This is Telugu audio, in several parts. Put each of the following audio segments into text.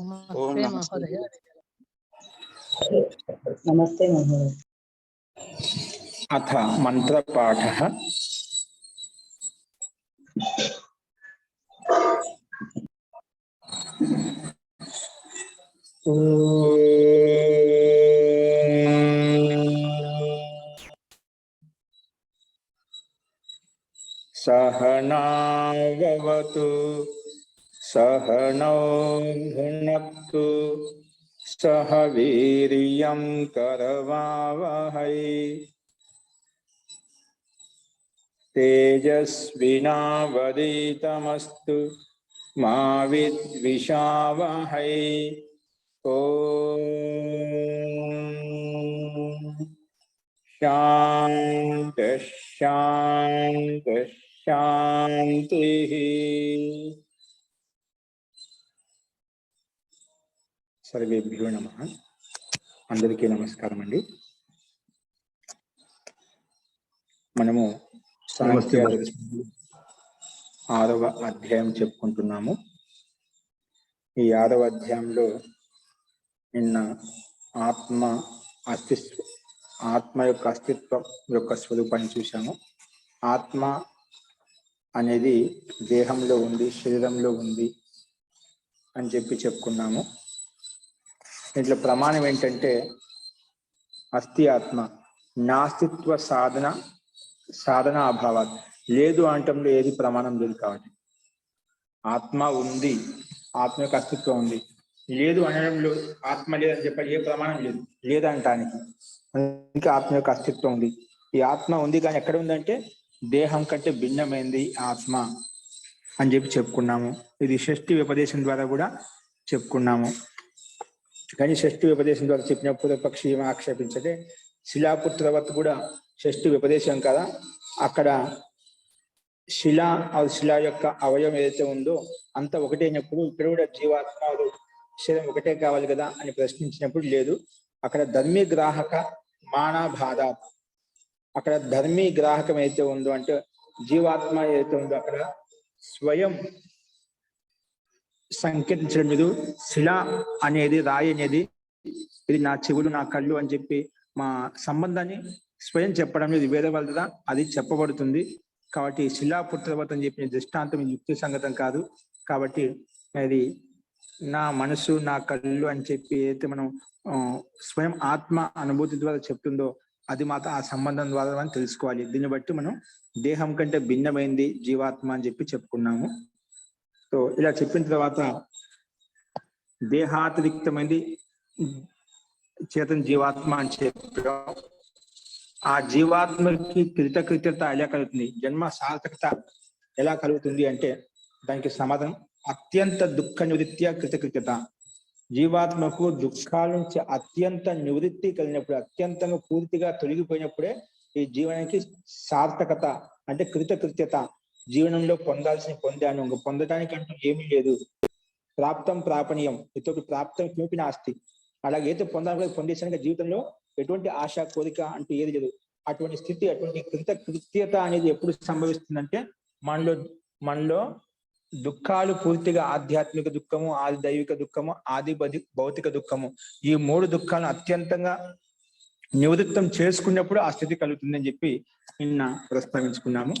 ओम नमस्ते नमस्ते। महोदय। नमस्ते महोदय। अथ मंत्रपाठः। सहनाववतु सहनौ भुनक्तु सह वीर्यं करवावहै तेजस्विनावधीतमस्तु मा विद्विषावहै। ओम शांति शांति शांतिः। सर्वेभ्यो नमः। అందరికీ నమస్కారం అండి। మనము సాంఖ్య దర్శనం 6వ అధ్యాయం చెప్పుకుంటున్నాము। ఈ 6వ అధ్యాయంలో నిన్న ఆత్మ యొక్క అస్తిత్వం యొక్క స్వరూపాన్ని చూశాము। ఆత్మ అనేది దేహంలో ఉంది, శరీరంలో ఉంది అని చెప్పుకున్నాము। దీంట్లో ప్రమాణం ఏంటంటే అస్థి ఆత్మ నాస్తిత్వ సాధన అభావాత్, లేదు అంటంలో ఏది ప్రమాణం లేదు కాబట్టి ఆత్మ ఉంది, ఆత్మ యొక్క అస్తిత్వం ఉంది। లేదు అనడంలో ఆత్మ లేదని చెప్పి ఏ ప్రమాణం లేదు, లేదంటానికి ఇంకా ఆత్మ యొక్క అస్తిత్వం ఉంది। ఈ ఆత్మ ఉంది కానీ ఎక్కడ ఉందంటే దేహం కంటే భిన్నమైంది ఆత్మ అని చెప్పుకున్నాము। ఇది షష్ఠి ఉపదేశం ద్వారా కూడా చెప్పుకున్నాము। కానీ షష్ఠి ఉపదేశం ద్వారా చెప్పినప్పుడు పక్షి ఏమో ఆక్షేపించటే శిలాపుత్రవత్ కూడా షష్ఠి ఉపదేశం కదా, అక్కడ శిల యొక్క అవయవం ఏదైతే ఉందో అంత ఒకటే అయినప్పుడు ఇక్కడ కూడా జీవాత్మ శరీరం ఒకటే కావాలి కదా అని ప్రశ్నించినప్పుడు లేదు, అక్కడ ధర్మీ గ్రాహక మానబాధ, అక్కడ ధర్మీ గ్రాహకం ఏదైతే ఉందో అంటే జీవాత్మ ఏదైతే ఉందో అక్కడ స్వయం సంకేతించడం లేదు। శిల అనేది, రాయి అనేది ఇది నా చెవులు నా కళ్ళు అని చెప్పి మా సంబంధాన్ని స్వయం చెప్పడం లేదు, వేరే వాళ్ళ అది చెప్పబడుతుంది। కాబట్టి శిలాపుత్రవత్ అని చెప్పిన దృష్టాంతం యుక్తి సంగతం కాదు। కాబట్టి అది నా మనసు నా కళ్ళు అని చెప్పి అయితే మనం స్వయం ఆత్మ అనుభూతి ద్వారా చెప్తుందో అది మాత్రం ఆ సంబంధం ద్వారా మనం తెలుసుకోవాలి। దీన్ని బట్టి మనం దేహం కంటే భిన్నమైంది జీవాత్మ అని చెప్పుకున్నాము। సో ఇలా చెప్పిన తర్వాత దేహాతిరిక్తమైంది చేతన జీవాత్మ అని చెప్పాం। ఆ జీవాత్మకి కృతకృత్యత ఎలా కలుగుతుంది, జన్మ సార్థకత ఎలా కలుగుతుంది అంటే దానికి సమాధానం అత్యంత దుఃఖ నివృత్తి కృతకృత్యత। జీవాత్మకు దుఃఖాల నుంచి అత్యంత నివృత్తి కలిగినప్పుడు, అత్యంతంగా పూర్తిగా తొలగిపోయినప్పుడే ఈ జీవనానికి సార్థకత అంటే కృతకృత్యత। జీవనంలో పొందాల్సిన పొందాను, పొందడానికి అంటూ ఏమీ లేదు। ప్రాప్తం ప్రాపణీయం ఇతోటి ప్రాప్తం కిమపి నాస్తి, అలాగైతే పొందాలి పొందేసాక జీవితంలో ఎటువంటి ఆశ కోరిక అంటూ ఏది లేదు। అటువంటి స్థితి, అటువంటి కృతకృత్యత అనేది ఎప్పుడు సంభవిస్తుందంటే మనలో దుఃఖాలు పూర్తిగా ఆధ్యాత్మిక దుఃఖము, ఆది దైవిక దుఃఖము, ఆది భౌతిక దుఃఖము, ఈ 3 దుఃఖాలను అత్యంతంగా నివృత్తం చేసుకున్నప్పుడు ఆ స్థితి కలుగుతుందని చెప్పి నిన్న ప్రస్తావించుకున్నాము।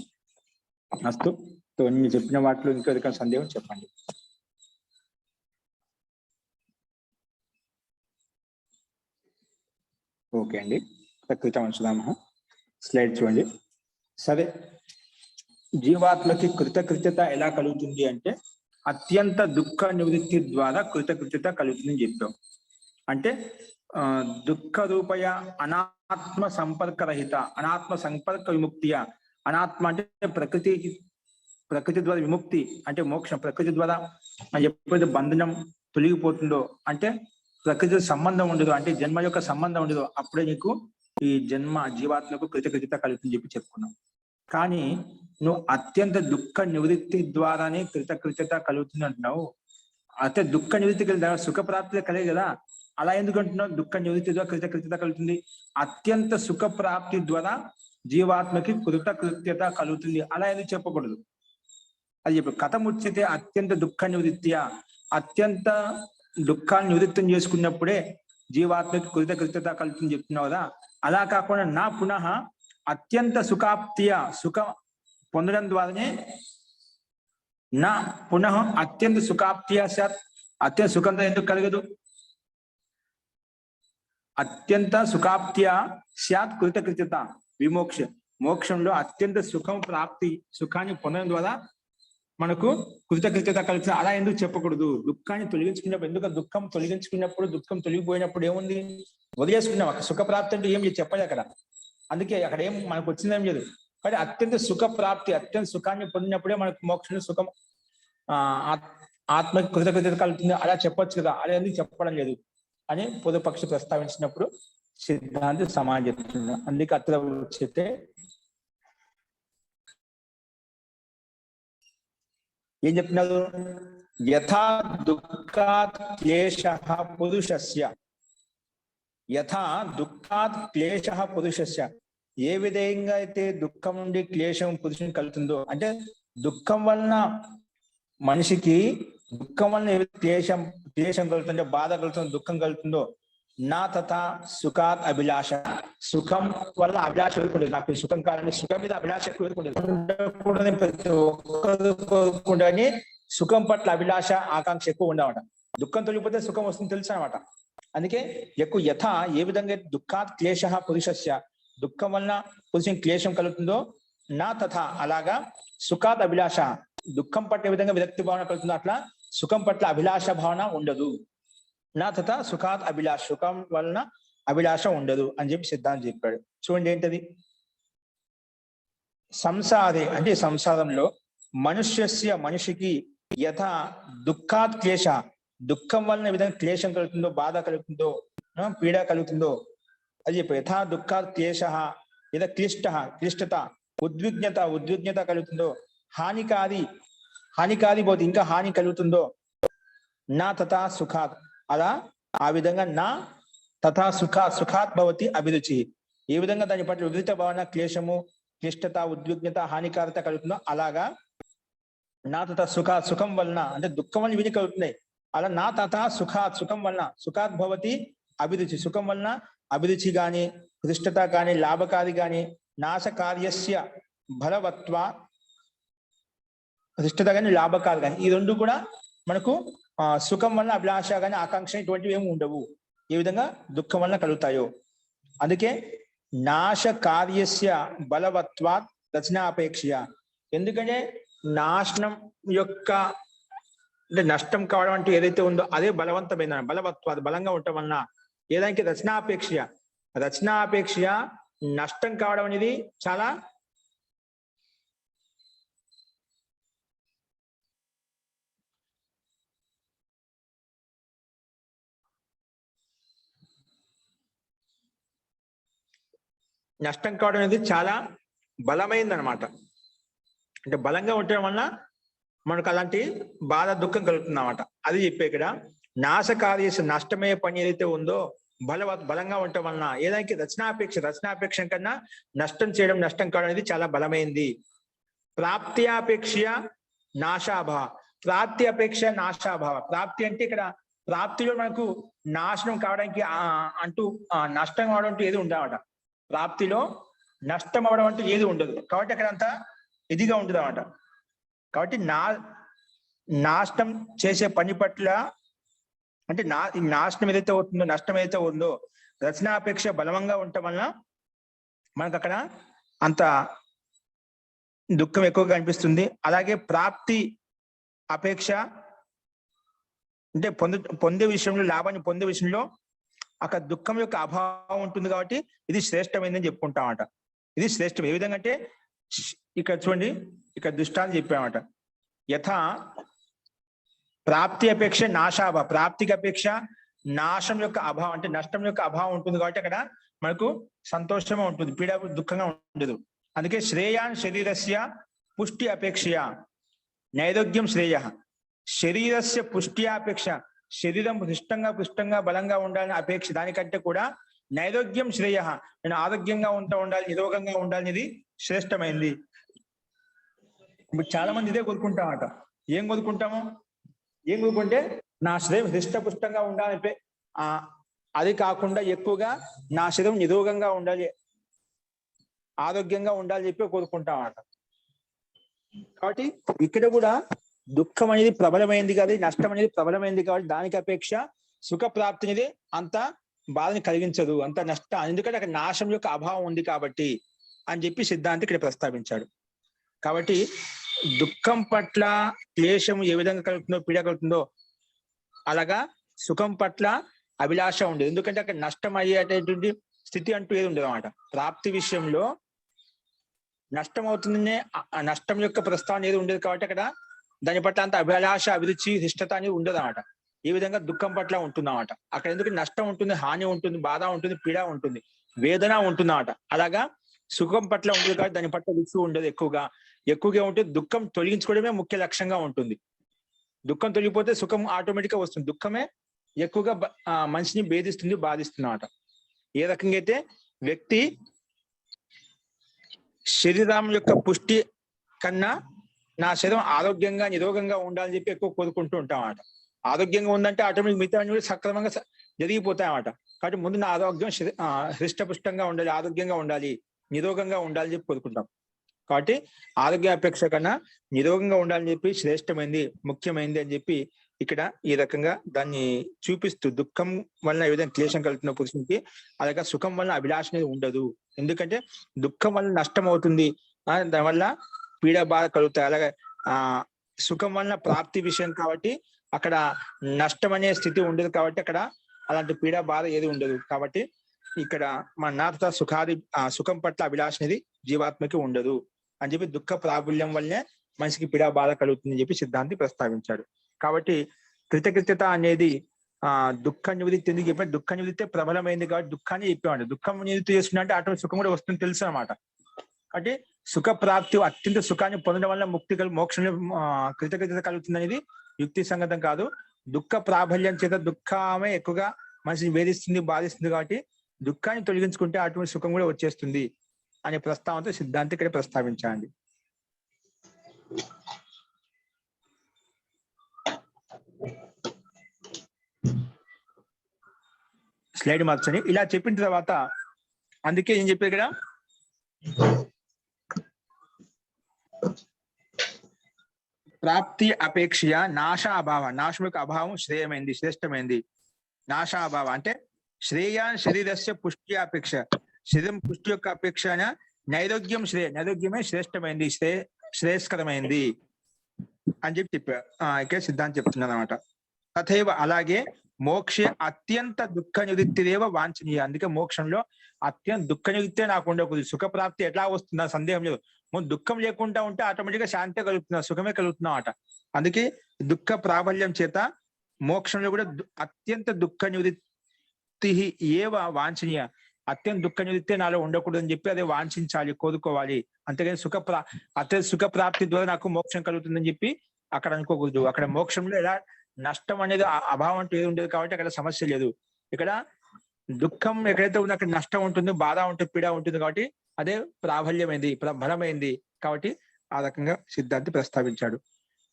అస్తు నేను చెప్పిన వాటిలో ఇంకా సందేహం చెప్పండి। ఓకే అండి, కృతమంచుదాము। స్లైడ్ చూడండి। సరే, జీవాత్మకి కృతకృత్యత ఎలా కలుగుతుంది అంటే అత్యంత దుఃఖ నివృత్తి ద్వారా కృతకృత్యత కలుగుతుందని చెప్పాం। అంటే దుఃఖ రూపయ అనాత్మ సంపర్క రహిత, అనాత్మ సంపర్క విముక్తియ, అనాత్మ అంటే ప్రకృతి ద్వారా విముక్తి అంటే మోక్షం, ప్రకృతి ద్వారా ఎప్పుడైతే బంధనం తొలగిపోతుందో అంటే ప్రకృతి సంబంధం ఉండదు, అంటే జన్మ యొక్క సంబంధం ఉండదు, అప్పుడే నీకు ఈ జన్మ జీవాత్మకు కృతకృత్యత కలుగుతుందని చెప్పుకున్నాం। కానీ నువ్వు అత్యంత దుఃఖ నివృత్తి ద్వారానే కృతకృత్యత కలుగుతుంది అంటున్నావు। అయితే దుఃఖ నివృత్తి కలిగి సుఖప్రాప్తి కలిగే కదా, అలా ఎందుకు అంటున్నావు? దుఃఖ నివృత్తి ద్వారా కృతకృత్యత కలుగుతుంది, అత్యంత సుఖ ప్రాప్తి ద్వారా జీవాత్మకి కృతకృత్యత కలుగుతుంది అలా ఎందుకు చెప్పకూడదు? అది చెప్పు, కథముచ్యతే అత్యంత దుఃఖ నివృత్తియ, అత్యంత దుఃఖాన్ని నివృత్తం చేసుకున్నప్పుడే జీవాత్మకి కృతకృత్యత కలుగుతుంది చెప్తున్నావు కదా. అలా కాకుండా నా పునః అత్యంత సుఖాప్తియ సుఖం పొందడం ద్వారానే నా పునః అత్యంత సుఖాప్తియ సత్ అత్యంత సుఖంతో ఎందుకు కలగదు? అత్యంత సుఖాప్తియ సత్ కృతకృత్యత విమోక్ష మోక్షంలో అత్యంత సుఖం ప్రాప్తి సుఖాన్ని పొందడం ద్వారా మనకు కృతకృత్యత కలుగుతుంది. అలా ఎందుకు చెప్పకూడదు? దుఃఖాన్ని తొలగించుకున్నప్పుడు ఎందుకు దుఃఖం తొలగించుకున్నప్పుడు దుఃఖం తొలగిపోయినప్పుడు ఏముంది? వదిలేసుకున్నాం. అక్కడ సుఖ ప్రాప్తి అంటే ఏం చెప్పాలి అక్కడ. అందుకే అక్కడ ఏం మనకు వచ్చిందేం లేదు. కానీ అత్యంత సుఖ ప్రాప్తి అత్యంత సుఖాన్ని పొందినప్పుడే మనకు మోక్షంలో సుఖం ఆత్మకి కృతకృత్యత కలుగుతుంది. అలా చెప్పొచ్చు కదా, అలా ఎందుకు చెప్పడం లేదు అని పొదుపక్షి ప్రస్తావించినప్పుడు సిద్ధాంతి సమాజం చెప్తున్నా. అందుకే అత్ర చెప్తే ఏం చెప్తున్నారు? యథా దుఃఖాత్ క్లేశః పురుషస్య యథా దుఃఖాత్ క్లేశః పురుషస్య ఏ విధంగా అయితే దుఃఖం నుండి క్లేశం పురుషుని కలుగుతుందో, అంటే దుఃఖం వలన మనిషికి దుఃఖం వలన ఏ క్లేశం కలుగుతుందో, బాధ కలుగుతుందో, దుఃఖం కలుగుతుందో, నా తథా సుఖాత్ అభిలాష సుఖం వల్ల అభిలాష కోరుకుంటుంది. నాకు సుఖం కావాలని సుఖం మీద అభిలాష కోరుకుంటుంది. ప్రతి ఒక్కరు కోరుకుంటే సుఖం పట్ల అభిలాష ఆకాంక్ష ఎక్కువ ఉండవట. దుఃఖం తొలిగిపోతే సుఖం వస్తుంది తెలుసు అనమాట. అందుకే ఎక్కువ యథ ఏ విధంగా దుఃఖాత్ క్లేశ పురుషస్య దుఃఖం వలన పురుషుని క్లేశం కలుగుతుందో, నా తథా అలాగా సుఖాత్ అభిలాష దుఃఖం పట్ల ఏ విధంగా విరక్తి భావన కలుగుతుందో అట్లా సుఖం పట్ల అభిలాష భావన ఉండదు. నా తథా సుఖాత్ అభిలాష సుఖం వలన అభిలాష ఉండదు అని చెప్పి సిద్ధాంతం చెప్పాడు. చూడండి ఏంటది? సంసారే అంటే సంసారంలో మనుష్యస్య మనిషికి యథ దుఃఖాత్ క్లేశ దుఃఖం వలన ఏ విధంగా క్లేశం కలుగుతుందో, బాధ కలుగుతుందో, పీడ కలుగుతుందో అది చెప్పి యథా దుఃఖాత్ క్లేశ యథ క్లిష్టత ఉద్విగ్నత కలుగుతుందో, హానికారి పోతే ఇంకా హాని కలుగుతుందో, నా తథా సుఖాత్ అలా ఆ విధంగా నా తథా సుఖాత్ భవతి అభిరుచి ఏ విధంగా దాని పట్ల ఉద్రిత భావన క్లేశము క్లిష్టత ఉద్విగ్నత హానికారత కలుగుతుందో అలాగా నా తథా సుఖం వలన అంటే దుఃఖం వలన విని కలుగుతున్నాయి. అలా నా తథా సుఖం వలన సుఖాత్ భవతి అభిరుచి సుఖం వలన అభిరుచి గాని క్లిష్టత గాని లాభకారి గాని నాశకార్యస్య బలవత్వ క్లిష్టత గాని లాభకారి గాని ఈ రెండు కూడా మనకు సుఖం వలన అభిలాష గాని ఆకాంక్ష ఇటువంటివి ఏమి ఉండవు. ఏ విధంగా దుఃఖం వలన కలుగుతాయో. అందుకే నాశ కార్యస్య బలవత్వాత్ రచనాపేక్షయ ఎందుకంటే నాశనం యొక్క అంటే నష్టం కావడం అంటే ఏదైతే ఉందో అదే బలవంతమైన బలవత్వాత్ బలంగా ఉండటం వలన ఏదానికి రచనాపేక్షయ నష్టం కావడం అనేది చాలా నష్టం కావడం అనేది చాలా బలమైంది అనమాట. అంటే బలంగా ఉండటం వలన మనకు అలాంటి బాధ దుఃఖం కలుగుతుంది అన్నమాట. అది చెప్పే ఇక్కడ నాశకార్య నష్టమయ్యే పని ఏదైతే ఉందో బలంగా ఉండటం వలన ఏదానికి రచనాపేక్ష కన్నా నష్టం కావడం అనేది చాలా బలమైంది. ప్రాప్త్యాపేక్ష నాశాభావ ప్రాప్తి అపేక్ష నాశాభావ ప్రాప్తి అంటే ఇక్కడ ప్రాప్తిలో మనకు నాశనం కావడానికి అంటూ నష్టం కావడం అంటూ ఏది ఉండవట. ప్రాప్తిలో నష్టం అవడం అంటూ ఏది ఉండదు. కాబట్టి అక్కడ అంతా ఇదిగా ఉంటుంది అన్నమాట. కాబట్టి నాశనం చేసే పని పట్ల అంటే నాశనం ఏదైతే అవుతుందో నష్టం ఏదైతే ఉందో రచనాపేక్ష బలంగా ఉండటం వలన మనకు అక్కడ అంత దుఃఖం ఎక్కువగా అనిపిస్తుంది. అలాగే ప్రాప్తి అపేక్ష అంటే పొందే విషయంలో లాభాన్ని పొందే విషయంలో అక్కడ దుఃఖం యొక్క అభావం ఉంటుంది. కాబట్టి ఇది శ్రేష్టమైందని చెప్పుకుంటామట. ఇది శ్రేష్టం ఏ విధంగా అంటే ఇక్కడ చూడండి ఇక్కడ దృష్టాంతం చెప్పామట. యథా ప్రాప్తి అపేక్ష నాశాభావ ప్రాప్తికి అపేక్ష నాశం యొక్క అభావం అంటే నష్టం యొక్క అభావం ఉంటుంది. కాబట్టి అక్కడ మనకు సంతోషంగా ఉంటుంది, పీడ దుఃఖంగా ఉండదు. అందుకే శ్రేయాన్ శరీరస్య పుష్టి అపేక్షయ నైరోగ్యం శ్రేయ శరీరస్య పుష్టి అపేక్ష శరీరం పుష్టంగా బలంగా ఉండాలని అపేక్ష దానికంటే కూడా నైరోగ్యం శ్రేయ నేను ఆరోగ్యంగా ఉండాలి నిరోగంగా ఉండాలనేది శ్రేష్టమైంది. ఇప్పుడు చాలా మంది ఇదే కోరుకుంటామట. ఏం కోరుకుంటే నా శరీరం హృష్టపుష్టంగా ఉండాలి, అది కాకుండా ఎక్కువగా నా శరీరం నిరోగంగా ఉండాలి, ఆరోగ్యంగా ఉండాలని చెప్పి కోరుకుంటామట. కాబట్టి ఇక్కడ కూడా దుఃఖం అనేది ప్రబలమైంది కదా, నష్టం అనేది ప్రబలమైంది కాబట్టి దానికి అపేక్ష సుఖ ప్రాప్తి అనేది అంత బాధని కలిగించదు, అంత నష్టం, ఎందుకంటే అక్కడ నాశం యొక్క అభావం ఉంది కాబట్టి అని చెప్పి సిద్ధాంతి ఇక్కడ ప్రస్తావించాడు. కాబట్టి దుఃఖం పట్ల క్లేశం ఏ విధంగా కలుగుతుందో, పీడ కలుగుతుందో, అలాగా సుఖం పట్ల అభిలాష ఉండదు. ఎందుకంటే అక్కడ నష్టం అయ్యేటటువంటి స్థితి అంటూ ఏది ఉండదు అన్నమాట. ప్రాప్తి విషయంలో నష్టం అవుతుందనే నష్టం యొక్క ప్రస్తావన ఏది ఉండదు కాబట్టి అక్కడ దాని పట్ల అంత అభిలాష, అభిరుచి, ఇష్టత అనేది ఉండదు అన్నమాట. ఈ విధంగా దుఃఖం పట్ల ఉంటుందన్నమాట. అక్కడ ఎందుకంటే నష్టం ఉంటుంది, హాని ఉంటుంది, బాధ ఉంటుంది, పీడ ఉంటుంది, వేదన ఉంటుందన్నమాట. అలాగా సుఖం పట్ల ఉండదు కాబట్టి దాని పట్ల రుచి ఉండదు. ఎక్కువగా ఉంటుంది. దుఃఖం తొలగించుకోవడమే ముఖ్య లక్ష్యంగా ఉంటుంది. దుఃఖం తొలగిపోతే సుఖం ఆటోమేటిక్ గా వస్తుంది. దుఃఖమే ఎక్కువగా మనిషిని భేదిస్తుంది, బాధిస్తుంది అన్నమాట. ఏ రకంగా అయితే వ్యక్తి శరీరం యొక్క పుష్టి కన్నా నా శరీరం ఆరోగ్యంగా నిరోగంగా ఉండాలని చెప్పి ఎక్కువ కోరుకుంటూ ఉంటాం అన్నమాట. ఆరోగ్యంగా ఉందంటే ఆటోమేటిక్ మిగతా సక్రమంగా జరిగిపోతాయి అన్నమాట. కాబట్టి ముందు నా ఆరోగ్యం హృష్టపుష్టంగా ఉండాలి, ఆరోగ్యంగా ఉండాలి, నిరోగంగా ఉండాలని చెప్పి కోరుకుంటాం. కాబట్టి ఆరోగ్య అపేక్ష కన్నా నిరోగంగా ఉండాలని చెప్పి శ్రేష్టమైంది, ముఖ్యమైనది అని చెప్పి ఇక్కడ ఈ రకంగా దాన్ని చూపిస్తూ, దుఃఖం వలన ఏ విధంగా క్లేశం కలుగుతున్న పురుషునికి అలాగే సుఖం వలన అభిలాష అనేది ఉండదు. ఎందుకంటే దుఃఖం వల్ల నష్టం అవుతుంది, దానివల్ల పీడ బాధ కలుగుతాయి. అలాగే సుఖం వలన ప్రాప్తి విషయం కాబట్టి అక్కడ నష్టం అనే స్థితి ఉండదు. కాబట్టి అక్కడ అలాంటి పీడ బాధ ఏది ఉండదు. కాబట్టి ఇక్కడ మన నాథ సుఖం పట్ల అభిలాష అనేది జీవాత్మకి ఉండదు అని చెప్పి దుఃఖ ప్రాబల్యం వల్లనే మనిషికి పీడ బాధ కలుగుతుందని చెప్పి సిద్ధాంతి ప్రస్తావించాడు. కాబట్టి కృతకృత్యత అనేది దుఃఖ నివృత్తి ఎందుకు చెప్పాడు? దుఃఖ నివృత్తి ప్రబలమైంది కాబట్టి దుఃఖాన్ని చెప్పేవాడు. దుఃఖం నివృత్తి చేస్తున్నా అంటే అటువంటి సుఖం కూడా వస్తుంది తెలుసు అనమాట. అంటే సుఖ ప్రాప్తి, అత్యంత సుఖాన్ని పొందడం వల్ల ముక్తి మోక్షంలో కృతకృత్యత కలుగుతుంది అనేది యుక్తి సంగతం కాదు. దుఃఖ ప్రాబల్యం చేత దుఃఖమే ఎక్కువగా మనిషిని వేధిస్తుంది, బాధిస్తుంది. కాబట్టి దుఃఖాన్ని తొలగించుకుంటే అటువంటి సుఖం కూడా వచ్చేస్తుంది అనే ప్రస్తావనతో సిద్ధాంతి ఇక్కడ ప్రస్తావించండి. స్లైడ్ మార్చండి. ఇలా చెప్పిన తర్వాత అందుకే ఏం చెప్పారు ఇక్కడ, ప్రాప్తి అపేక్ష నాశ అభావ, నాశం యొక్క అభావం శ్రేయమైంది, శ్రేష్టమైంది. నాశ అభావ అంటే శ్రేయాన్ శరీరస్య పుష్టి అపేక్ష, శరీరం పుష్టి యొక్క అపేక్ష నైరోగ్యం నైరోగ్యమే శ్రేష్టమైంది, శ్రేయస్కరమైంది అని చెప్పారు. ఇక్కడ సిద్ధాంతం చెప్తున్నాను అనమాట. తథైవ అలాగే మోక్షే అత్యంత దుఃఖ నివృత్తిదేవ వాంఛనీయ. అందుకే మోక్షంలో అత్యంత దుఃఖ నివృత్తే నాకు ఉండకూడదు. సుఖప్రాప్తి ఎట్లా వస్తుందా సందేహం లేదు. దుఃఖం లేకుండా ఉంటే ఆటోమేటిక్ గా శాంతి కలుగుతున్నా, సుఖమే కలుగుతున్నాం అట. అందుకే దుఃఖ ప్రాబల్యం చేత మోక్షంలో కూడా అత్యంత దుఃఖ నివృత్తి ఏవ వాంఛనీయ, అత్యంత దుఃఖ నివృత్తే నాలో ఉండకూడదు అని చెప్పి అదే వాంఛించాలి, కోరుకోవాలి. అంతేగాని అత్యంత సుఖ ప్రాప్తి ద్వారా నాకు మోక్షం కలుగుతుందని చెప్పి అక్కడ అనుకోకూడదు. అక్కడ మోక్షంలో ఎలా నష్టం అనేది అభావం అంటూ ఏది ఉండదు కాబట్టి అక్కడ సమస్య లేదు. ఇక్కడ దుఃఖం ఎక్కడైతే ఉందో అక్కడ నష్టం ఉంటుంది, బాధ ఉంటుంది, పీడ ఉంటుంది. కాబట్టి అదే ప్రాబల్యమైంది, బలమైంది. కాబట్టి ఆ రకంగా సిద్ధాంతి ప్రస్తావించాడు.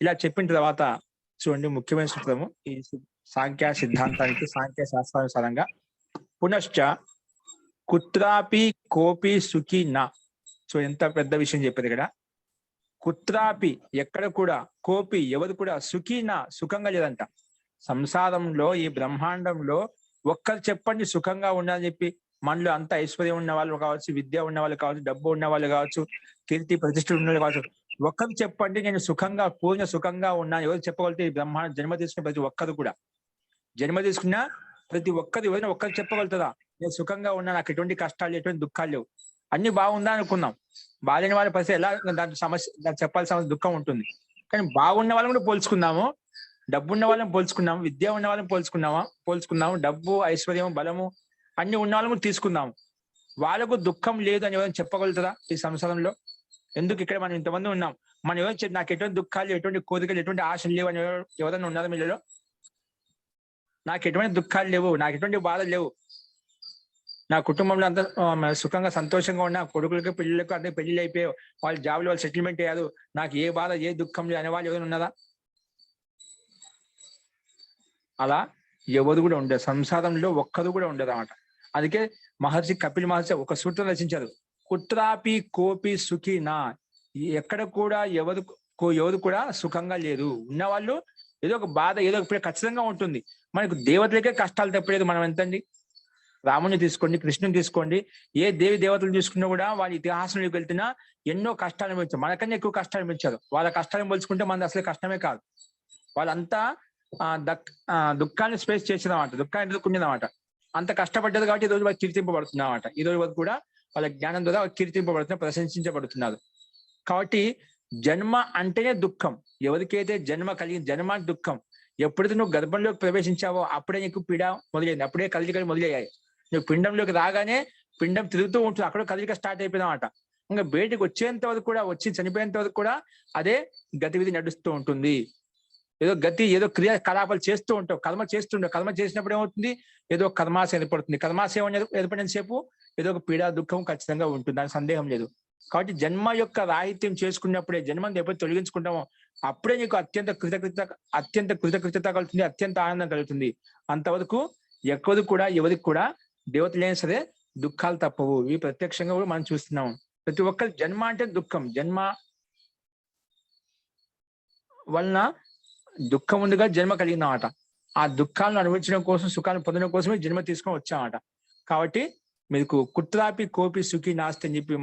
ఇలా చెప్పిన తర్వాత చూడండి, ముఖ్యమైన సూత్రము ఈ సాంఖ్య సిద్ధాంతానికి, సాంఖ్య శాస్త్రానుసారంగా పునశ్చ కుత్రాపి కోపి సుఖి నా. సో ఎంత పెద్ద విషయం చెప్పారు ఇక్కడ. కుత్రాపి ఎక్కడ కూడా, కోపి ఎవరు కూడా, సుఖి నా సుఖంగా లేదంట. సంసారంలో ఈ బ్రహ్మాండంలో ఒక్కరు చెప్పండి సుఖంగా ఉండాలని చెప్పి. మనలో అంత ఐశ్వర్యం ఉన్న వాళ్ళు కావచ్చు, విద్య ఉన్న వాళ్ళు కావచ్చు, డబ్బు ఉన్న వాళ్ళు కావచ్చు, కీర్తి ప్రతిష్టలు ఉన్న వాళ్ళు కావచ్చు, ఒక్కరు చెప్పండి నేను సుఖంగా, పూర్ణ సుఖంగా ఉన్నాను. ఎవరు చెప్పగలిగితే ఈ బ్రహ్మాండ జన్మ తీసుకున్న ప్రతి ఒక్కరు కూడా, జన్మ తీసుకున్న ప్రతి ఒక్కరు ఎవరైనా ఒక్కరు చెప్పగలుగుతుందా నేను సుఖంగా ఉన్నా, నాకు ఎటువంటి కష్టాలు, ఎటువంటి దుఃఖాలు లేవు, అన్ని బాగుందా అనుకున్నాం. బాగాలేని వాళ్ళ పరిస్థితి ఎలా, దాంట్లో సమస్య, దానికి చెప్పాల్సిన దుఃఖం ఉంటుంది. కానీ బాగున్న వాళ్ళని కూడా పోల్చుకుందాము, డబ్బు ఉన్న వాళ్ళని పోల్చుకున్నాము, విద్య ఉన్న వాళ్ళని పోల్చుకున్నాము, డబ్బు, ఐశ్వర్యం, బలము అన్ని ఉన్న వాళ్ళని కూడా తీసుకుందాము. వాళ్ళకు దుఃఖం లేదు అని ఎవరైనా చెప్పగలుగుతారా ఈ సంసారంలో? ఎందుకు ఇక్కడ మనం ఇంతమంది ఉన్నాం, మనం ఎవరు నాకు ఎటువంటి దుఃఖాలు, ఎటువంటి కోరికలు, ఎటువంటి ఆశలు లేవు అని ఎవరైనా ఉన్నారా మీలో? నాకు ఎటువంటి దుఃఖాలు లేవు, నాకు ఎటువంటి బాధలు లేవు, నా కుటుంబంలో అంతా సుఖంగా సంతోషంగా ఉన్నా, కొడుకులకి పిల్లలకు అందరికి పెళ్లిళ్ళు అయిపోయావు, వాళ్ళ జాబ్లో వాళ్ళు సెటిల్మెంట్ అయ్యారు, నాకు ఏ బాధ ఏ దుఃఖం లేదు అనే వాళ్ళు ఎవరైనా ఉన్నారా? అలా ఎవరు కూడా ఉండదు, సంసారంలో ఒక్కరు కూడా ఉండదు అన్నమాట. అందుకే కపిల్ మహర్షి ఒక సూత్రం రచించారు, కుత్రాపి కోపి సుఖి నా, ఎక్కడ కూడా ఎవరు కూడా సుఖంగా లేరు. ఉన్నవాళ్ళు ఏదో ఒక బాధ ఏదో ఒక ఖచ్చితంగా ఉంటుంది. మనకు దేవతలకే కష్టాలు తప్పలేదు, మనం ఎంతండి. రాముని తీసుకోండి, కృష్ణుని తీసుకోండి, ఏ దేవి దేవతలు తీసుకున్నా కూడా వాళ్ళ ఇతిహాసంలోకి వెళ్తున్నా ఎన్నో కష్టాలు అనుభవించారు, మనకన్నా ఎక్కువ కష్టాలు అనుభవించారు. వాళ్ళ కష్టాలను పోల్చుకుంటే మనది అసలు కష్టమే కాదు. వాళ్ళంతా దుఃఖాన్ని స్పేస్ చేసేదన్నమాట, దుఃఖాన్ని ఎదుర్కొనేదన్నమాట. అంత కష్టపడ్డది కాబట్టి ఈ రోజు వాళ్ళు కీర్తింపబడుతున్నమాట. ఈ రోజు వరకు కూడా వాళ్ళ జ్ఞానం ద్వారా కీర్తింపబడుతున్నారు, ప్రశంసించబడుతున్నారు. కాబట్టి జన్మ అంటేనే దుఃఖం. ఎవరికైతే జన్మ కలిగి, జన్మ దుఃఖం. ఎప్పుడైతే నువ్వు గర్భంలోకి ప్రవేశించావో అప్పుడే నీకు పీడ మొదలైంది, అప్పుడే కదలికలు మొదలయ్యాయి. నువ్వు పిండంలోకి రాగానే పిండం తిరుగుతూ ఉంటుంది, అక్కడ కదలిక స్టార్ట్ అయిపోయిందన్నమాట. ఇంకా బయటకు వచ్చేంత వరకు కూడా, వచ్చి చనిపోయేంత వరకు కూడా అదే గతివిధి నడుస్తూ ఉంటుంది. ఏదో క్రియాకలాపాలు చేస్తూ ఉంటావు, కర్మ చేస్తుంటావు. కర్మ చేసినప్పుడు ఏమవుతుంది, ఏదో కర్మాశయం ఏర్పడుతుంది. కర్మాశయం ఏర్పడిన సేపు ఏదో ఒక పీడ దుఃఖం ఖచ్చితంగా ఉంటుంది, దానికి సందేహం లేదు. కాబట్టి జన్మ యొక్క రాహిత్యం చేసుకున్నప్పుడే, జన్మని ఎప్పుడు తొలగించుకుంటామో అప్పుడే నీకు అత్యంత కృతజ్ఞత కలుగుతుంది, అత్యంత ఆనందం కలుగుతుంది. అంతవరకు ఎవరికి కూడా దేవతలైనా సరే దుఃఖాలు తప్పవు. ఇవి ప్రత్యక్షంగా కూడా మనం చూస్తున్నాం. ప్రతి ఒక్కరి జన్మ అంటే దుఃఖం, జన్మ వలన దుఃఖం ఉందిగా జన్మ కలిగిందన్నమాట. ఆ దుఃఖాలను అనుభవించడం కోసం, సుఖాలను పొందడం కోసమే జన్మ తీసుకొని వచ్చామన్నమాట. కాబట్టి మీకు కుత్రాపి కోపి సుఖి నాస్తి అని చెప్పి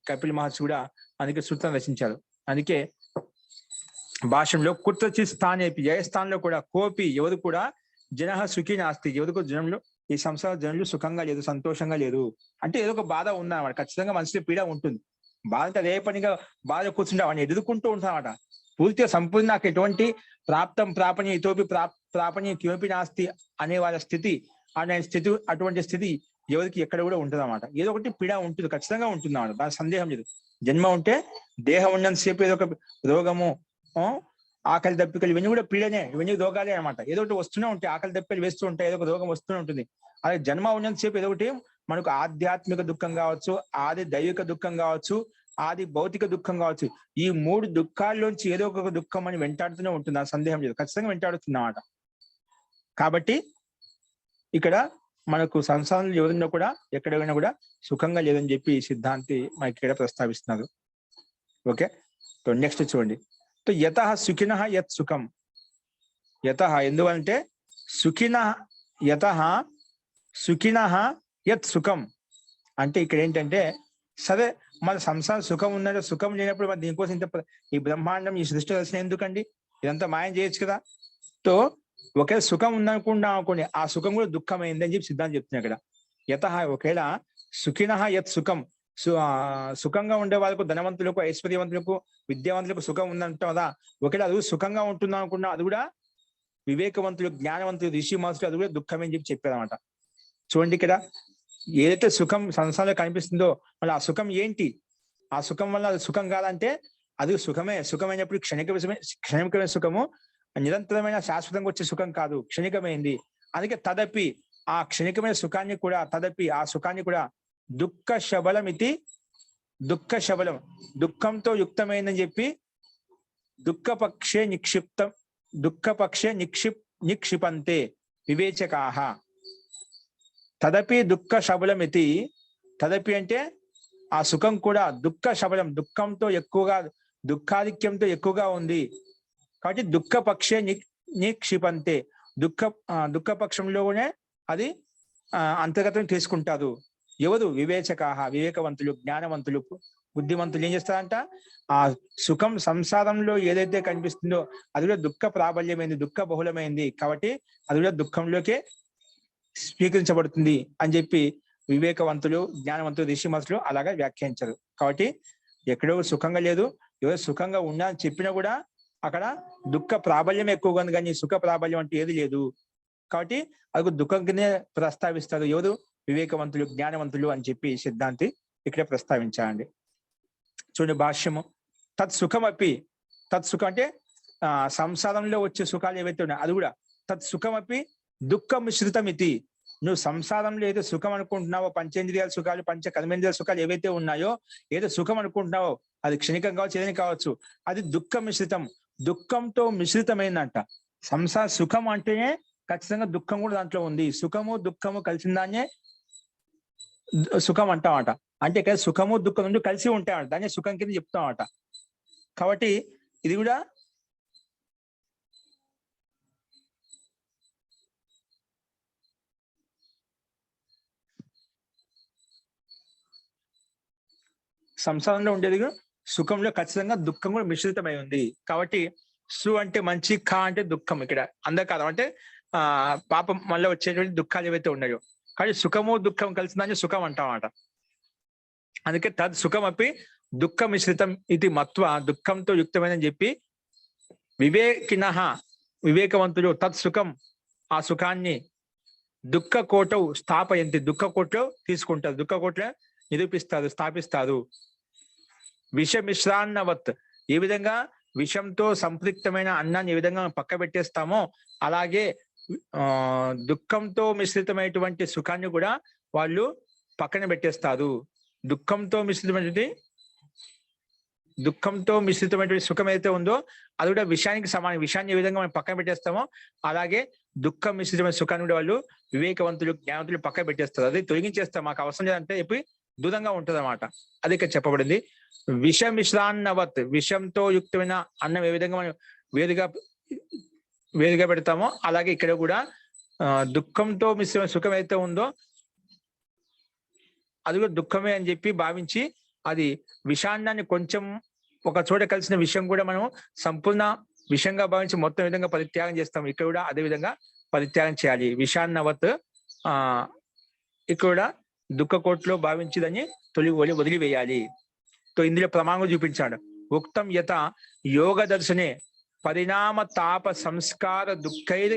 కపిల్ మహర్షి కూడా అందుకే సూత్రం రచించారు. అందుకే భాషలో కుత్రచి స్థానేపి, ఏ స్థానంలో కూడా కోపి ఎవరు కూడా జన సుఖి నాస్తి, ఎవరికి జనంలో ఈ సంసార జనులు సుఖంగా లేదు, సంతోషంగా లేదు. అంటే ఏదో ఒక బాధ ఉందన్నమాట. ఖచ్చితంగా మనసులో పీడ ఉంటుంది. బాధ అదే పనిగా బాధ కూర్చుంటే అవన్నీ ఎదుర్కొంటూ ఉంటామన్నమాట. పూర్తిగా సంపూర్ణ నాకు ఎటువంటి ప్రాపణి ఇతోపి ప్రాపణి కిమపి నాస్తి అనే వాళ్ళ స్థితి, అటువంటి స్థితి ఎవరికి ఎక్కడ కూడా ఉంటుంది అన్నమాట. ఏదో ఒకటి పీడ ఉంటుంది, ఖచ్చితంగా ఉంటుంది అన్నమాట, దాని సందేహం లేదు. జన్మ ఉంటే దేహం ఉన్నంతసేపు ఏదో ఒక రోగము, ఆకలి దప్పికలు, ఇవన్నీ కూడా పీడనే, ఇవన్నీ రోగాలే అనమాట. ఏదో ఒకటి వస్తూనే ఉంటాయి, ఆకలి దప్పికలు వేస్తూ ఉంటాయి, ఏదో ఒక రోగం వస్తూనే ఉంటుంది. అలాగే జన్మ ఉన్నంతసేపు ఏదో ఒకటి మనకు ఆధ్యాత్మిక దుఃఖం కావచ్చు, ఆది దైవిక దుఃఖం కావచ్చు, ఆది భౌతిక దుఃఖం కావచ్చు. ఈ 3 దుఃఖాల్లోంచి ఏదో ఒక దుఃఖం అని వెంటాడుతూనే ఉంటుంది, ఆ సందేహం లేదు, ఖచ్చితంగా వెంటాడుతున్నమాట. కాబట్టి ఇక్కడ మనకు సంసారంలో ఎవరిలో కూడా ఎక్కడైనా కూడా సుఖంగా లేదని చెప్పి సిద్ధాంతి మనకి ఇక్కడ ప్రస్తావిస్తున్నారు. ఓకే, సో నెక్స్ట్ చూడండి. యత సుఖిన యత్ సుఖం, యత ఎందుకంటే యత సుఖిన యత్ సుఖం అంటే ఇక్కడ ఏంటంటే, సరే మన సంసారం సుఖం ఉన్నట్టు, సుఖం లేనప్పుడు మరి దీనికోసం ఈ బ్రహ్మాండం, ఈ సృష్టి రచన ఎందుకండి, ఇదంతా మాయం చేయొచ్చు కదా. తో ఒకే సుఖం ఉందనుకున్నాం అనుకోండి, ఆ సుఖం కూడా దుఃఖమైంది అని చెప్పి సిద్ధాంతం చెప్తున్నాయి ఇక్కడ. యత ఒకవేళ సుఖిన యత్ సుఖం, సుఖంగా ఉండే వాళ్ళకు, ధనవంతులకు, ఐశ్వర్యవంతులకు, విద్యావంతులకు సుఖం ఉందంటాం కదా. ఒకవేళ అది సుఖంగా ఉంటుందా అనుకున్నా, అది కూడా వివేకవంతులు, జ్ఞానవంతులు, ఋషి మహర్షులు అది కూడా దుఃఖమే అని చెప్పి చెప్పారన్నమాట. చూడండి ఇక్కడ ఏదైతే సుఖం సంసారంలో కనిపిస్తుందో మళ్ళీ ఆ సుఖం ఏంటి, ఆ సుఖం వల్ల అది సుఖం కాదంటే అది సుఖమే. సుఖమైనప్పుడు క్షణికమైన సుఖము, నిరంతరమైన శాశ్వతంగా వచ్చే సుఖం కాదు, క్షణికమైంది. అందుకే తదపి ఆ క్షణికమైన సుఖాన్ని కూడా, ఆ సుఖాన్ని కూడా దుఃఖ శబలం ఇది, దుఃఖ శబలం దుఃఖంతో యుక్తమైందని చెప్పి దుఃఖపక్షే నిక్షిపంతే వివేచకాహ. తదపి దుఃఖ శబలం ఇది, తదపి అంటే ఆ సుఖం కూడా దుఃఖ శబలం, దుఃఖాధిక్యంతో ఎక్కువగా ఉంది కాబట్టి దుఃఖపక్షే నిక్షిపంతే, దుఃఖపక్షంలోనే అది అంతర్గతం తీసుకుంటారు. ఎవరు? వివేచకాహ, వివేకవంతులు, జ్ఞానవంతులు, బుద్ధిమంతులు ఏం చేస్తారంట, ఆ సుఖం సంసారంలో ఏదైతే కనిపిస్తుందో అది కూడా దుఃఖ ప్రాబల్యమైంది, దుఃఖ బహుళమైంది కాబట్టి అది కూడా దుఃఖంలోకే స్వీకరించబడుతుంది అని చెప్పి వివేకవంతులు, జ్ఞానవంతులు, ఋషిమతులు అలాగా వ్యాఖ్యానించారు. కాబట్టి ఎక్కడో సుఖంగా లేదు, ఎవరు సుఖంగా ఉన్నా అని చెప్పినా కూడా అక్కడ దుఃఖ ప్రాబల్యం ఎక్కువగా ఉంది, కానీ సుఖ ప్రాబల్యం అంటే ఏది లేదు. కాబట్టి అది దుఃఖం కిందే ప్రస్తావిస్తారు ఎవరు? వివేకవంతులు, జ్ఞానవంతులు అని చెప్పి సిద్ధాంతి ఇక్కడ ప్రస్తావించాలండి. చూడండి భాష్యము. తత్సుఖమపి, తత్సుఖం అంటే సంసారంలో వచ్చే సుఖాలు ఏవైతే ఉన్నాయో అది కూడా తత్సుఖమపి దుఃఖ మిశ్రితం ఇది. నువ్వు సంసారంలో ఏదో సుఖం అనుకుంటున్నావో, పంచేంద్రియాల సుఖాలు, పంచ కర్మేంద్రియాల సుఖాలు ఏవైతే ఉన్నాయో, ఏదో సుఖం అనుకుంటున్నావో అది క్షణికం కావచ్చు, ఏదైనా కావచ్చు, అది దుఃఖ మిశ్రితం, దుఃఖంతో మిశ్రితమైందంట. సంసార సుఖం అంటేనే ఖచ్చితంగా దుఃఖం కూడా దాంట్లో ఉంది. సుఖము దుఃఖము కలిసిన దాన్నే సుఖం అంటామట. అంటే ఇక్కడ సుఖము దుఃఖం రెండు కలిసి ఉంటాయట, దాన్ని సుఖం కింద చెప్తామట. కాబట్టి ఇది కూడా సంసారంలో ఉండేది సుఖంలో ఖచ్చితంగా దుఃఖం కూడా మిశ్రితమై ఉంది. కాబట్టి సు అంటే మంచి, ఖ అంటే దుఃఖం. ఇక్కడ అంధకారం అంటే పాపం వల్ల వచ్చేటువంటి దుఃఖాలు ఏవైతే ఉన్నాయో, కానీ సుఖము దుఃఖం కలిసిందని సుఖం అంటామట. అందుకే తద్ సుఖం అప్పి దుఃఖ మిశ్రితం ఇది మత్వ, దుఃఖంతో యుక్తమైనని చెప్పి వివేకిన వివేకవంతులు తత్ సుఖం ఆ సుఖాన్ని దుఃఖ కోటవు స్థాపయంతి, దుఃఖ కోట్లో తీసుకుంటారు, దుఃఖ కోట్లో నిరూపిస్తారు, స్థాపిస్తారు. విష మిశ్రాన్నవత్, ఏ విధంగా విషంతో సంపృక్తమైన అన్నాన్ని ఏ విధంగా పక్క పెట్టేస్తామో అలాగే దుఃఖంతో మిశ్రితమైనటువంటి సుఖాన్ని కూడా వాళ్ళు పక్కన పెట్టేస్తారు. దుఃఖంతో మిశ్రితమైనటువంటి సుఖం ఏదైతే ఉందో అది కూడా విషయానికి సమానం. విషయాన్ని ఏ విధంగా మనం పక్కన పెట్టేస్తామో అలాగే దుఃఖం మిశ్రితమైన సుఖాన్ని కూడా వాళ్ళు వివేకవంతులు జ్ఞానవంతులు పక్కన పెట్టేస్తారు. అది తొలగించేస్తాం, మాకు అవసరం లేదంటే చెప్పి దూరంగా ఉంటుంది అన్నమాట. అది ఇక్కడ చెప్పబడింది. విష మిశ్రాన్నవత్, విషంతో యుక్తమైన అన్నం ఏ విధంగా మనం వేరుగా పెడతామో అలాగే ఇక్కడ కూడా దుఃఖంతో మిశ్రమైన సుఖం అయితే ఉందో అది కూడా దుఃఖమే అని చెప్పి భావించి అది విషాన్నాన్ని కొంచెం ఒక చోట కలిసిన విషయం కూడా మనం సంపూర్ణ విషయంగా భావించి మొత్తం విధంగా పరిత్యాగం చేస్తాం. ఇక్కడ కూడా అదే విధంగా పరిత్యాగం చేయాలి. విషాన్నవత్ ఇక్కడ కూడా దుఃఖ కోట్లో భావించి దాన్ని వదిలివేయాలి. తో ఇందులో ప్రమాణం చూపించాడు. ఉక్తం యత యోగ దర్శనే పరిణామ తాప సంస్కార దుఃఖైర్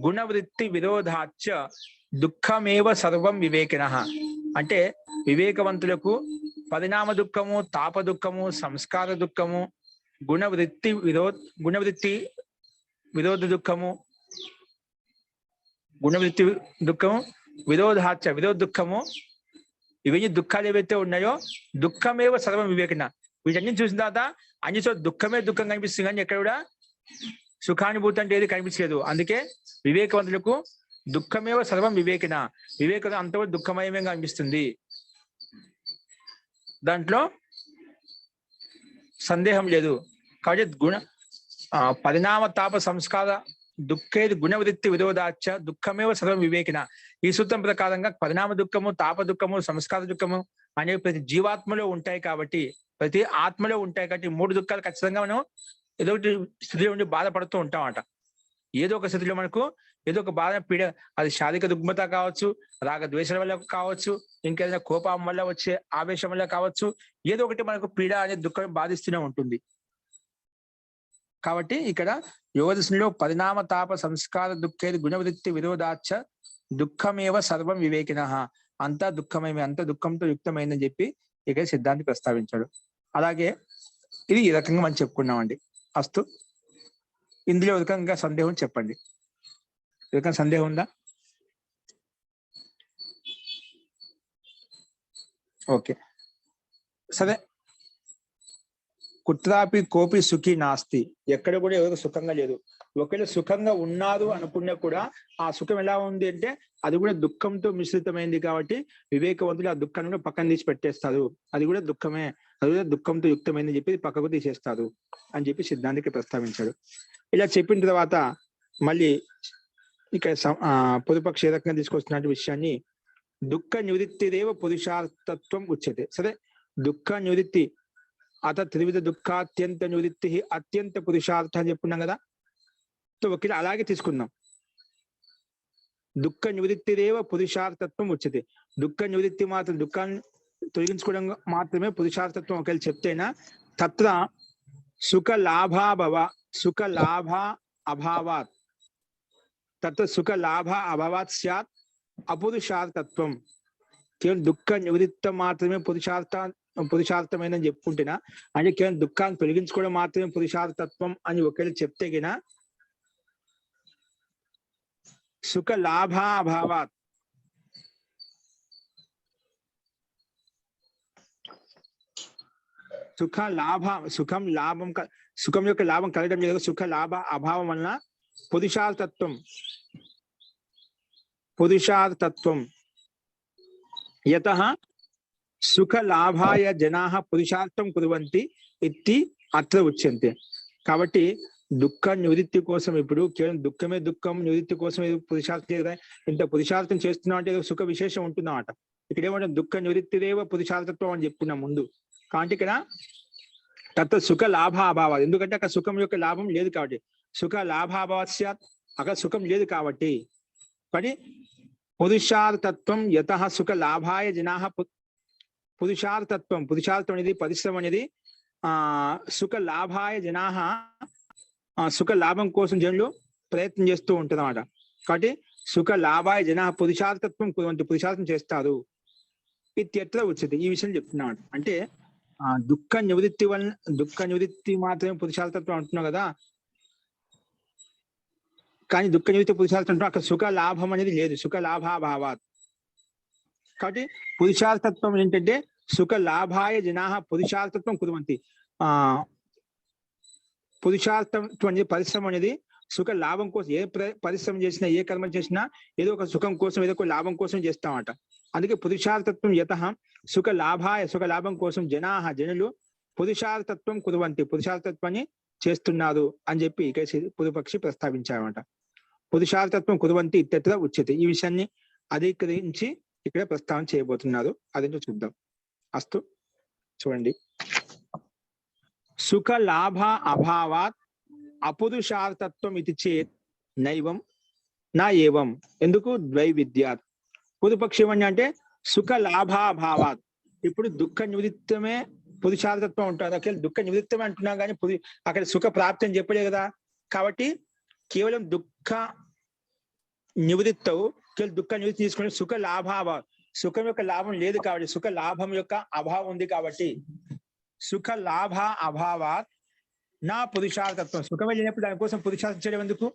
గుణవృత్తి విరోధాచ దుఃఖమేవ సర్వం వివేకిన. అంటే వివేకవంతులకు పరిణామ దుఃఖము, తాప దుఃఖము, సంస్కార దుఃఖము, గుణవృత్తి విరోధ దుఃఖము, గుణవృత్తి దుఃఖము, విరోధ దుఃఖము, ఇవన్నీ దుఃఖాలు ఏవైతే ఉన్నాయో దుఃఖమేవ సర్వం వివేకిన. వీటన్ని చూసిన తర్వాత అన్ని చోట్ల దుఃఖమే దుఃఖం కనిపిస్తుంది, కానీ ఎక్కడ కూడా సుఖానుభూతి అంటే ఏది కనిపించలేదు. అందుకే వివేకవంతులకు దుఃఖమేవ సర్వం వివేకిన, వివేకం అంత కూడా దుఃఖమయమే కనిపిస్తుంది, దాంట్లో సందేహం లేదు. కాబట్టి పరిణామ తాప సంస్కార దుఃఖేది గుణవృత్తి విరోధాచ దుఃఖమేవ సర్వం వివేకిన. ఈ సూత్రం ప్రకారంగా పరిణామ దుఃఖము, తాప దుఃఖము, సంస్కార దుఃఖము అనేవి ప్రతి జీవాత్మలో ఉంటాయి కాబట్టి, ప్రతి ఆత్మలో ఉంటాయి కాబట్టి మూడు దుఃఖాలు ఖచ్చితంగా మనం ఏదో ఒకటి స్థితిలో ఉండి బాధపడుతూ ఉంటామట. ఏదో ఒక స్థితిలో మనకు ఏదో ఒక బాధ పీడ, అది శారీరక రుగ్మత కావచ్చు, రాగ ద్వేషాల వల్ల కావచ్చు, ఇంకేదైనా కోపం వల్ల వచ్చే ఆవేశం వల్ల కావచ్చు, ఏదో ఒకటి మనకు పీడ అనే దుఃఖం బాధిస్తూనే ఉంటుంది. కాబట్టి ఇక్కడ యోగదర్శనంలో పరిణామ తాప సంస్కార దుఃఖేది గుణవృత్తి విరోధాచ దుఃఖమేవ సర్వం వివేకిన, అంతా దుఃఖమేమి, అంత దుఃఖంతో యుక్తమైందని చెప్పి ఇక్కడ సిద్ధాంతి ప్రస్తావించాడు. అలాగే ఇది ఈ రకంగా మనం చెప్పుకున్నామండి. అస్తు, ఇందులో రకంగా సందేహం చెప్పండి. ఈ రకంగా సందేహం ఉందా? ఓకే, సరే. కుత్రాపి కోపి సుఖి నాస్తి, ఎక్కడ కూడా ఎవరికి సుఖంగా లేదు. ఒకవేళ సుఖంగా ఉన్నారు అనుకున్నా కూడా ఆ సుఖం ఎలా ఉంది అంటే అది కూడా దుఃఖంతో మిశ్రితమైంది. కాబట్టి వివేకవంతులు ఆ దుఃఖాన్ని కూడా పక్కన తీసి పెట్టేస్తారు, అది కూడా దుఃఖమే, అది కూడా దుఃఖంతో యుక్తమైందని చెప్పి పక్కకు తీసేస్తారు అని చెప్పి సిద్ధాంతికి ప్రస్తావించాడు. ఇలా చెప్పిన తర్వాత మళ్ళీ ఇక పొదుపక్ష ఏ రకంగా తీసుకొస్తున్న విషయాన్ని దుఃఖ నివృత్తిదేవ పురుషార్థత్వం ఉచ్యతే. సరే, దుఃఖ నివృత్తి అత త్రివిధ దుఃఖాత్యంత నివృత్తి అత్యంత పురుషార్థ అని చెప్పుకున్నాం కదా. సో ఒకవేళ అలాగే తీసుకుందాం, దుఃఖ నివృత్తిదేవ పురుషార్థత్వం ఉచ్యతే. దుఃఖ నివృత్తి మాత్రం, దుఃఖాన్ని తొలగించుకోవడం మాత్రమే పురుషార్థత్వం ఒకవేళ చెప్తేనా తత్ర సుఖ లాభ అభావాత్ తత్ర సుఖ లాభ అభావాత్ స్యాత్ అపురుషార్థత్వం. కేవలం దుఃఖ నివృత్తం మాత్రమే పురుషార్థమైనని చెప్పుకుంటేనా, అంటే కేవలం దుఃఖాన్ని తొలగించుకోవడం మాత్రమే పురుషార్థత్వం అని ఒకవేళ చెప్తే గిన సుఖ లాభాభావాత్ సుఖం యొక్క లాభం కలగడం లేదు, సుఖ లాభ అభావం వలన పురుషార్థత్వం పురుషార్థత్వం యతః సుఖ లాభాయ జనాః పురుషార్థం కుర్వంతి ఇత్తి అత్ర ఉచ్యంతే. కాబట్టి దుఃఖ నివృత్తి కోసం ఇప్పుడు కేవలం దుఃఖం నివృత్తి కోసం పురుషార్థం చేయదా, ఇంత పురుషార్థం చేస్తున్నాం అంటే ఏదో సుఖ విశేషం ఉంటుందన్నమాట. ఇక్కడ ఏమంటే దుఃఖ నివృత్తిదేవ పురుషార్థత్వం అని చెప్పుకున్నాం ముందు. కాబట్టి ఇక్కడ తత్వ సుఖ లాభ అభావాలు, ఎందుకంటే అక్కడ సుఖం యొక్క లాభం లేదు కాబట్టి, సుఖ లాభాభావస్య అక్కడ సుఖం లేదు కాబట్టి. కానీ పురుషార్థత్వం యతః సుఖ లాభాయ జనాః పురుషార్థత్వం అనేది పరిశ్రమ అనేది సుఖ లాభాయ జనాః సుఖ లాభం కోసం జనులు ప్రయత్నం చేస్తూ ఉంటుంది అన్నమాట. కాబట్టి సుఖ లాభాయ జనాః పురుషార్థత్వం పురుషార్థం చేస్తారు ఇత్యత్ర ఉచ్యతే. ఈ విషయం చెప్తున్నాడు. అంటే దుఃఖ నివృత్తి మాత్రమే పురుషార్థత్వం అంటున్నావు కదా, కానీ దుఃఖ నివృత్తి పురుషార్థం అంటున్నావు, అక్కడ సుఖ లాభం అనేది లేదు, సుఖ లాభాభావాత్. కాబట్టి పురుషార్థత్వం ఏంటంటే సుఖ లాభాయ జనాః పురుషార్థత్వం కుర్వంతి. పురుషార్థత్వం అనేది పరిశ్రమ అనేది సుఖ లాభం కోసం, ఏ పరిశ్రమ చేసినా ఏ కర్మ చేసినా ఏదో ఒక సుఖం కోసం ఏదో ఒక లాభం కోసం చేస్తామట. అందుకే పురుషార్థత్వం యతః సుఖ లాభం కోసం జనులు పురుషార్థత్వం కుర్వంతి పురుషార్థత్వాన్ని చేస్తున్నారు అని చెప్పి ఇక్కడ పూర్వపక్షి ప్రస్తావించారన్నమాట. పురుషార్థత్వం కుర్వంతి ఇత్యత్ర ఉచ్యతే. ఈ విషయాన్ని అధికరించి ఇక్కడ ప్రస్తావన చేయబోతున్నారు, అదేంటో చూద్దాం. అస్తు చూడండి. సుఖ లాభ అభావాత్ అపురుషార్థత్వం ఇది చేత్ నైవం నా ఏవం. ఎందుకు ద్వైవిధ్యాత్. పూర్వపక్షి ఏమన్నా అంటే సుఖ లాభాభావాత్. ఇప్పుడు దుఃఖ నివృత్తమే పురుషార్థత్వం ఉంటుంది. అక్కడ దుఃఖ నివృత్తమే అంటున్నాం కానీ అక్కడ సుఖ ప్రాప్తి అని చెప్పలే కదా. కాబట్టి కేవలం దుఃఖ నివృత్తవు, కేవలం దుఃఖ నివృత్తి తీసుకుని సుఖ లాభాభావ, సుఖం యొక్క లాభం లేదు కాబట్టి, సుఖ లాభం యొక్క అభావం ఉంది కాబట్టి సుఖ లాభ అభావాత్ నా పురుషార్థత్వం. సుఖమే లేనప్పుడు దానికోసం పురుషార్థం చేయడం ఎందుకు?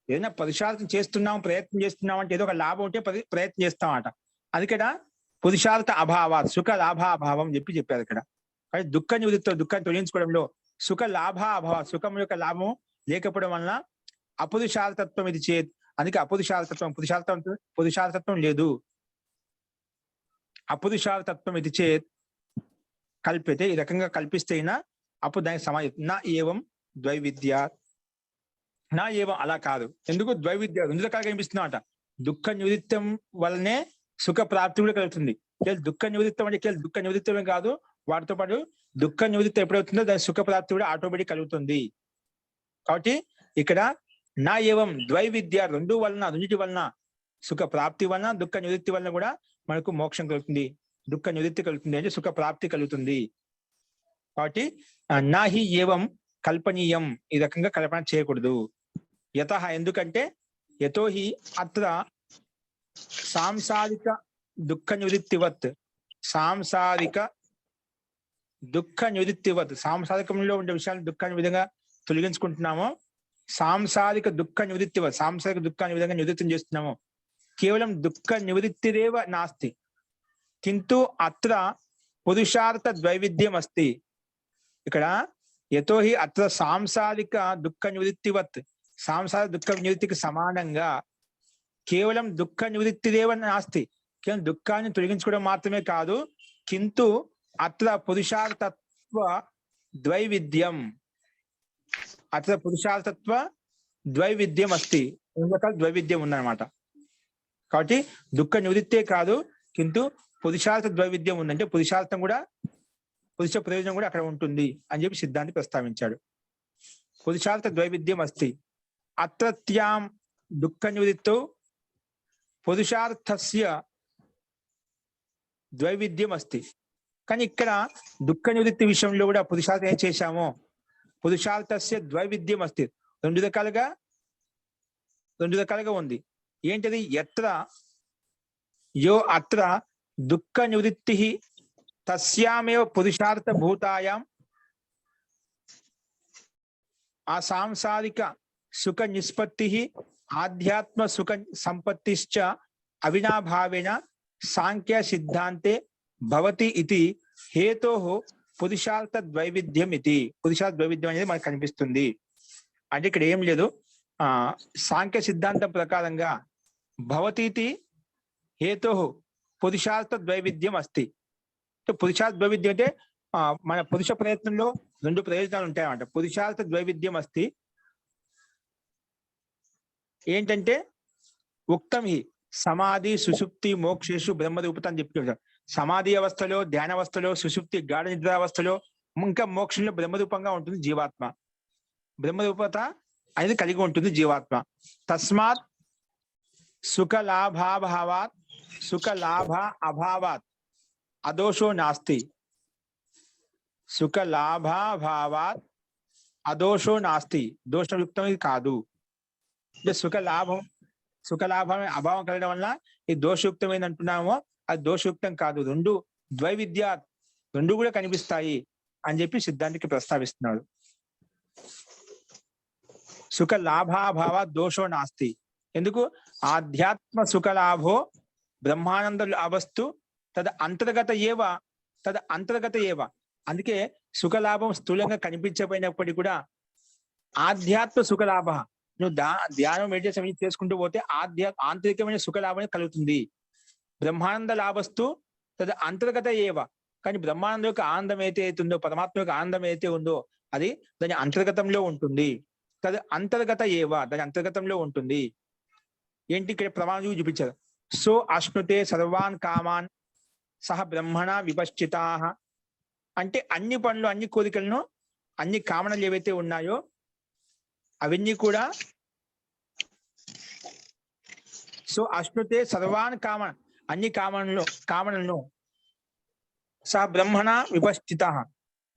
ఏదైనా పురుషార్థం చేస్తున్నాం, ప్రయత్నం చేస్తున్నాం అంటే ఏదో ఒక లాభం ఉంటే ప్రయత్నం చేస్తామట. అది ఇక్కడ పురుషార్థ అభావాత్ సుఖ లాభాభావం చెప్పారు ఇక్కడ. కానీ దుఃఖ నివృత్తి, దుఃఖాన్ని తొలగించుకోవడంలో సుఖ లాభ అభావ, సుఖం యొక్క లాభం లేకపోవడం వలన అపురుషార్థత్వం ఇది చేత్. అందుకే పురుషార్థత్వం లేదు. అపురుషార్థత్వం ఇది చేత్ కల్పితే, ఈ రకంగా కల్పిస్తే అయినా అప్పుడు దానికి సమాజం నా ఏవం ద్వైవిద్య, నా ఏవం అలా కాదు. ఎందుకు ద్వైవిద్య రెండు రకాలుగా కనిపిస్తుందన్నమాట. దుఃఖ నివృత్తం వల్లనే సుఖ ప్రాప్తి కూడా కలుగుతుంది. దుఃఖ నివృత్తం అంటే కేవలం దుఃఖ నివృత్తమే కాదు, వాటితో పాటు దుఃఖ నివృత్తి ఎప్పుడవుతుందో దాని సుఖ ప్రాప్తి కూడా ఆటోమేటిక్ కలుగుతుంది. కాబట్టి ఇక్కడ నా ఏవం ద్వైవిద్య రెండింటి వలన సుఖ ప్రాప్తి వలన దుఃఖ నివృత్తి వలన కూడా మనకు మోక్షం కలుగుతుంది, దుఃఖ నివృత్తి కలుగుతుంది, అంటే సుఖ ప్రాప్తి కలుగుతుంది. కాబట్టి నా హి ఏవం కల్పనీయం, ఈ రకంగా కల్పన చేయకూడదు. యతః ఎందుకంటే యతోహి అత్ర సాంసారిక దుఃఖ నివృత్తివత్, సాంసారికంలో ఉండే విషయాలు దుఃఖాన్ని విధంగా తొలగించుకుంటున్నామో, సాంసారిక దుఃఖ నివృత్తివత్, సాంసారిక దుఃఖాన్ని విధంగా నివృత్తం చేస్తున్నాము. కేవలం దుఃఖ నివృత్తిరేవ నాస్తి కింటు అత్ర పురుషార్థ ద్వైవిధ్యం అస్తి. ఇక్కడ యతోహి అత్ర సాంసారిక దుఃఖ నివృత్తివత్, సాంసారిక దుఃఖ నివృత్తికి సమానంగా కేవలం దుఃఖ నివృత్తిరేవ నాస్తి, కేవలం దుఃఖాన్ని తొలగించుకోవడం మాత్రమే కాదు, కింటు అత్ర పురుషార్థత్వ ద్వైవిధ్యం, అత్ర పురుషార్థత్వ ద్వైవిధ్యం అస్తి, రెండు రకాల ద్వైవిధ్యం ఉందన్నమాట. కాబట్టి దుఃఖ నివృత్తే కాదు, కింటు పురుషార్థ ద్వైవిధ్యం ఉందంటే పురుషార్థం కూడా, పురుష ప్రయోజనం కూడా అక్కడ ఉంటుంది అని చెప్పి సిద్ధాంతి ప్రస్తావించాడు. పురుషార్థ ద్వైవిధ్యం అస్తి అత్రత్యాం దుఃఖ నివృత్తో పురుషార్థస్య ద్వైవిధ్యం అస్తి. కానీ ఇక్కడ దుఃఖ నివృత్తి విషయంలో కూడా పురుషార్థం ఏం చేశామో పురుషార్థస్య ద్వైవిధ్యం అస్తి, రెండు రకాలుగా ఉంది. ఏంటది? ఎత్ర యో అత్ర దుఃఖ నివృత్తి తస్యామేవ పురుషార్థ భూతాయాం ఆ సాంసారిక సుఖ నిష్పత్తి ఆధ్యాత్మ సుఖ సంపత్తిశ్చ అవినాభావేన సాంఖ్య సిద్ధాంతే భవతి ఇది హేతోః పురుషార్థ ద్వైవిధ్యం ఇది. పురుషార్థ ద్వైవిధ్యం అనేది మనకు కనిపిస్తుంది. అంటే ఇక్కడ ఏం లేదు, సాంఖ్య సిద్ధాంతం ప్రకారంగా భవతీతి హేతో పురుషార్థ ద్వైవిధ్యం అస్తి. పురుషార్థ ద్వైవిధ్యం అంటే మన పురుష ప్రయత్నంలో రెండు ప్రయోజనాలు ఉంటాయన్నమాట. పురుషార్థ ద్వైవిధ్యం అస్తి ఏంటంటే ఉక్తం హి సమాధి సుషుప్తి మోక్షేషు బ్రహ్మరూపత అని చెప్పి సమాధి అవస్థలో, ధ్యాన అవస్థలో, సుషుప్తి గాఢ నిద్రావస్థలో, ఇంకా మోక్షంలో బ్రహ్మరూపంగా ఉంటుంది జీవాత్మ. బ్రహ్మరూపత అనేది కలిగి ఉంటుంది జీవాత్మ. తస్మాత్ సుఖ లాభ అభావాత్ అదోషో నాస్తి. సుఖ లాభాభావాత్ అదోషో నాస్తి, దోషయుక్తం కాదు. అంటే సుఖలాభం అభావం కలగడం వల్ల ఇది దోషయుక్తమైన అంటున్నామో అది దోషయుక్తం కాదు. రెండు ద్వైవిద్య, రెండు కూడా కనిపిస్తాయి అని చెప్పి సిద్ధాంతికి ప్రస్తావిస్తున్నాడు. సుఖ లాభాభావ దోషో నాస్తి. ఎందుకు? ఆధ్యాత్మ సుఖలాభో బ్రహ్మానంద లాభస్తు తద అంతర్గత ఏవ. అందుకే సుఖలాభం స్థూలంగా కనిపించకపోయినప్పటికీ కూడా ఆధ్యాత్మ సుఖలాభ, నువ్వు ధ్యానం మెడిటేషన్ చేసుకుంటూ పోతే ఆంతరికమైన సుఖలాభం కలుగుతుంది. బ్రహ్మానంద లాభస్తు తద అంతర్గత ఏవ. కానీ బ్రహ్మానంద యొక్క ఆనందం అయితే ఉందో, పరమాత్మ యొక్క ఆనందం అయితే ఉందో అది దాని అంతర్గతంలో ఉంటుంది. తది అంతర్గత ఏవ, దాని అంతర్గతంలో ఉంటుంది. ఏంటి ఇక్కడ ప్రమాణం చూపించారు. సో అశ్నుతే సర్వాన్ కామాన్ సహ బ్రహ్మణ విపశ్చితా. అంటే అన్ని పనులు, అన్ని కోరికలను, అన్ని కామనలు ఏవైతే ఉన్నాయో అవన్నీ కూడా సో అశ్నుతే సర్వాన్ కామన్, అన్ని కామనలను సహ బ్రహ్మణ విపశ్చిత,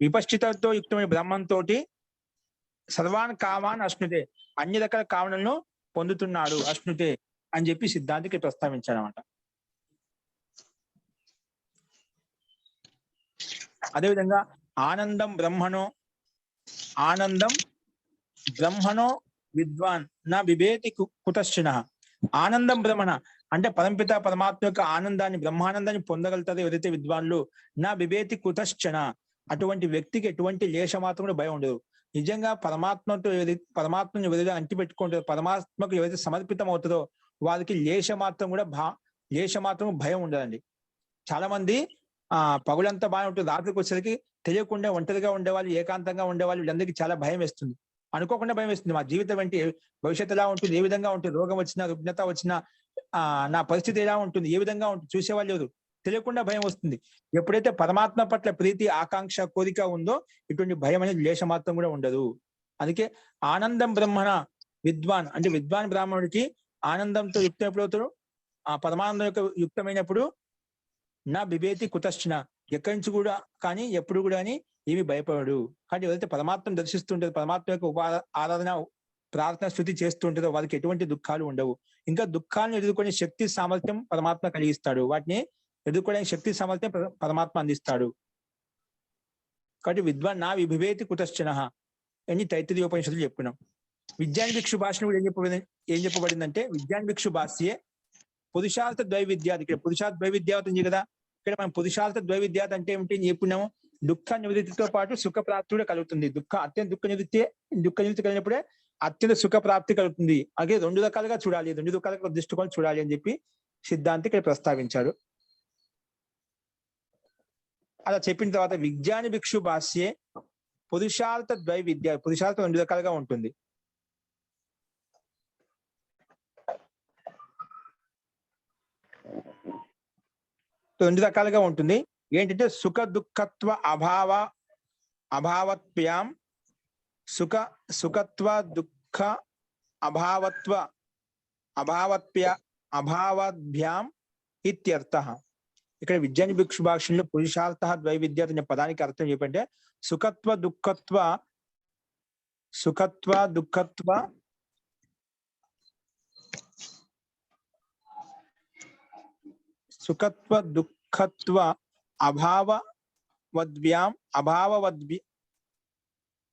విపశ్చితతో యుక్తమైన బ్రహ్మంతో సర్వాన్ కామాన్ అశ్నుతే, అన్ని రకాల కామనలను పొందుతున్నాడు అశ్నుతే అని చెప్పి సిద్ధాంతికి ప్రస్తావించాడనమాట. అదేవిధంగా ఆనందం బ్రహ్మణో విద్వాన్ నా బిభేతి కుతశ్చినః. ఆనందం బ్రహ్మణ అంటే పరంపిత పరమాత్మ యొక్క ఆనందాన్ని, బ్రహ్మానందాన్ని పొందగలుగుతారు ఎవరైతే విద్వాన్లు. నా బిభేతి కుతశ్చన, అటువంటి వ్యక్తికి ఎటువంటి లేశ మాత్రం కూడా భయం ఉండదు. నిజంగా పరమాత్మను ఎవరైతే అంటిపెట్టుకుంటారో, పరమాత్మకు ఎవరైతే సమర్పితం అవుతుందో వారికి లేశ మాత్రం భయం ఉండదండి. చాలా మంది పగులంతా బాగా ఉంటుంది, రాత్రికి వచ్చేసరికి తెలియకుండా ఒంటరిగా ఉండేవాళ్ళు, ఏకాంతంగా ఉండేవాళ్ళు, వీళ్ళందరికీ చాలా భయం వేస్తుంది. అనుకోకుండా భయం వేస్తుంది. మా జీవితం ఏంటి, భవిష్యత్తు ఎలా ఉంటుంది, ఏ విధంగా ఉంటుంది, రోగం వచ్చినా, రుగ్నత వచ్చినా నా పరిస్థితి ఎలా ఉంటుంది, ఏ విధంగా ఉంటుంది చూసేవాళ్ళు ఎవరు, తెలియకుండా భయం వస్తుంది. ఎప్పుడైతే పరమాత్మ పట్ల ప్రీతి, ఆకాంక్ష, కోరిక ఉందో ఇటువంటి భయం అనేది లేశ మాత్రం కూడా ఉండదు. అందుకే ఆనందం బ్రహ్మణ విద్వాన్ అంటే విద్వాన్ బ్రాహ్మణుడికి ఆనందంతో యుక్తం ఎప్పుడవుతాడు, ఆ పరమానందం యొక్క యుక్తమైనప్పుడు నా బిభేతి కుతశ్చన, ఎక్కడి నుంచి కూడా కానీ ఎప్పుడు కూడా అని ఏమి భయపడడు. కానీ ఎవరైతే పరమాత్మను దర్శిస్తుంటారో, పరమాత్మ యొక్క ఆరాధన, ప్రార్థన, స్థుతి చేస్తుంటారో వారికి ఎటువంటి దుఃఖాలు ఉండవు. ఇంకా దుఃఖాలను ఎదుర్కొనే శక్తి సామర్థ్యం పరమాత్మ కలిగిస్తాడు. వాటిని ఎదుర్కోవడానికి శక్తి సామర్థ్యం పరమాత్మ అందిస్తాడు. కాబట్టి విద్వాన్ నా విభేతి కుతశ్చన అని తైత్తిరీయోపనిషత్తులు చెప్పుకున్నాం. విజ్ఞాన భిక్షు భాషను కూడా ఏం చెప్పబడిందంటే విజ్ఞాన భిక్షు భాష్యే పురుషార్థ ద్వైవిద్యాత్. ఇక్కడ పురుషార్థ ద్వైవిద్యాత్ ఉంది కదా, ఇక్కడ మనం పురుషార్థ ద్వైవిద్యాత్ అంటే ఏమిటి చెప్పుకున్నాము. దుఃఖ నివృత్తితో పాటు సుఖ ప్రాప్తి కూడా కలుగుతుంది. అత్యంత దుఃఖ నివృత్తి కలిగినప్పుడే అత్యంత సుఖ ప్రాప్తి కలుగుతుంది. అలాగే రెండు రకాలుగా చూడాలి, రెండు రకాలుగా దృష్టికోణం చూడాలి అని చెప్పి సిద్ధాంతి ఇక్కడ ప్రస్తావించారు. అలా చెప్పిన తర్వాత విజ్ఞాన భిక్షు భాష్యే పురుషార్థ ద్వైవిద్య, పురుషార్థం రెండు రకాలుగా ఉంటుంది. రెండు రకాలుగా ఉంటుంది. ఏంటంటే సుఖ దుఃఖత్వ అభావత్వ్యాం, సుఖత్వ దుఃఖ అభావద్భ్యాం ఇత్యర్థః. ఇక్కడ విజ్ఞాన భిక్షు భాషలో పురుషార్థ ద్వైవిద్యాత్ అనే పదానికి అర్థం చెప్పంటే సుఖత్వ దుఃఖత్వ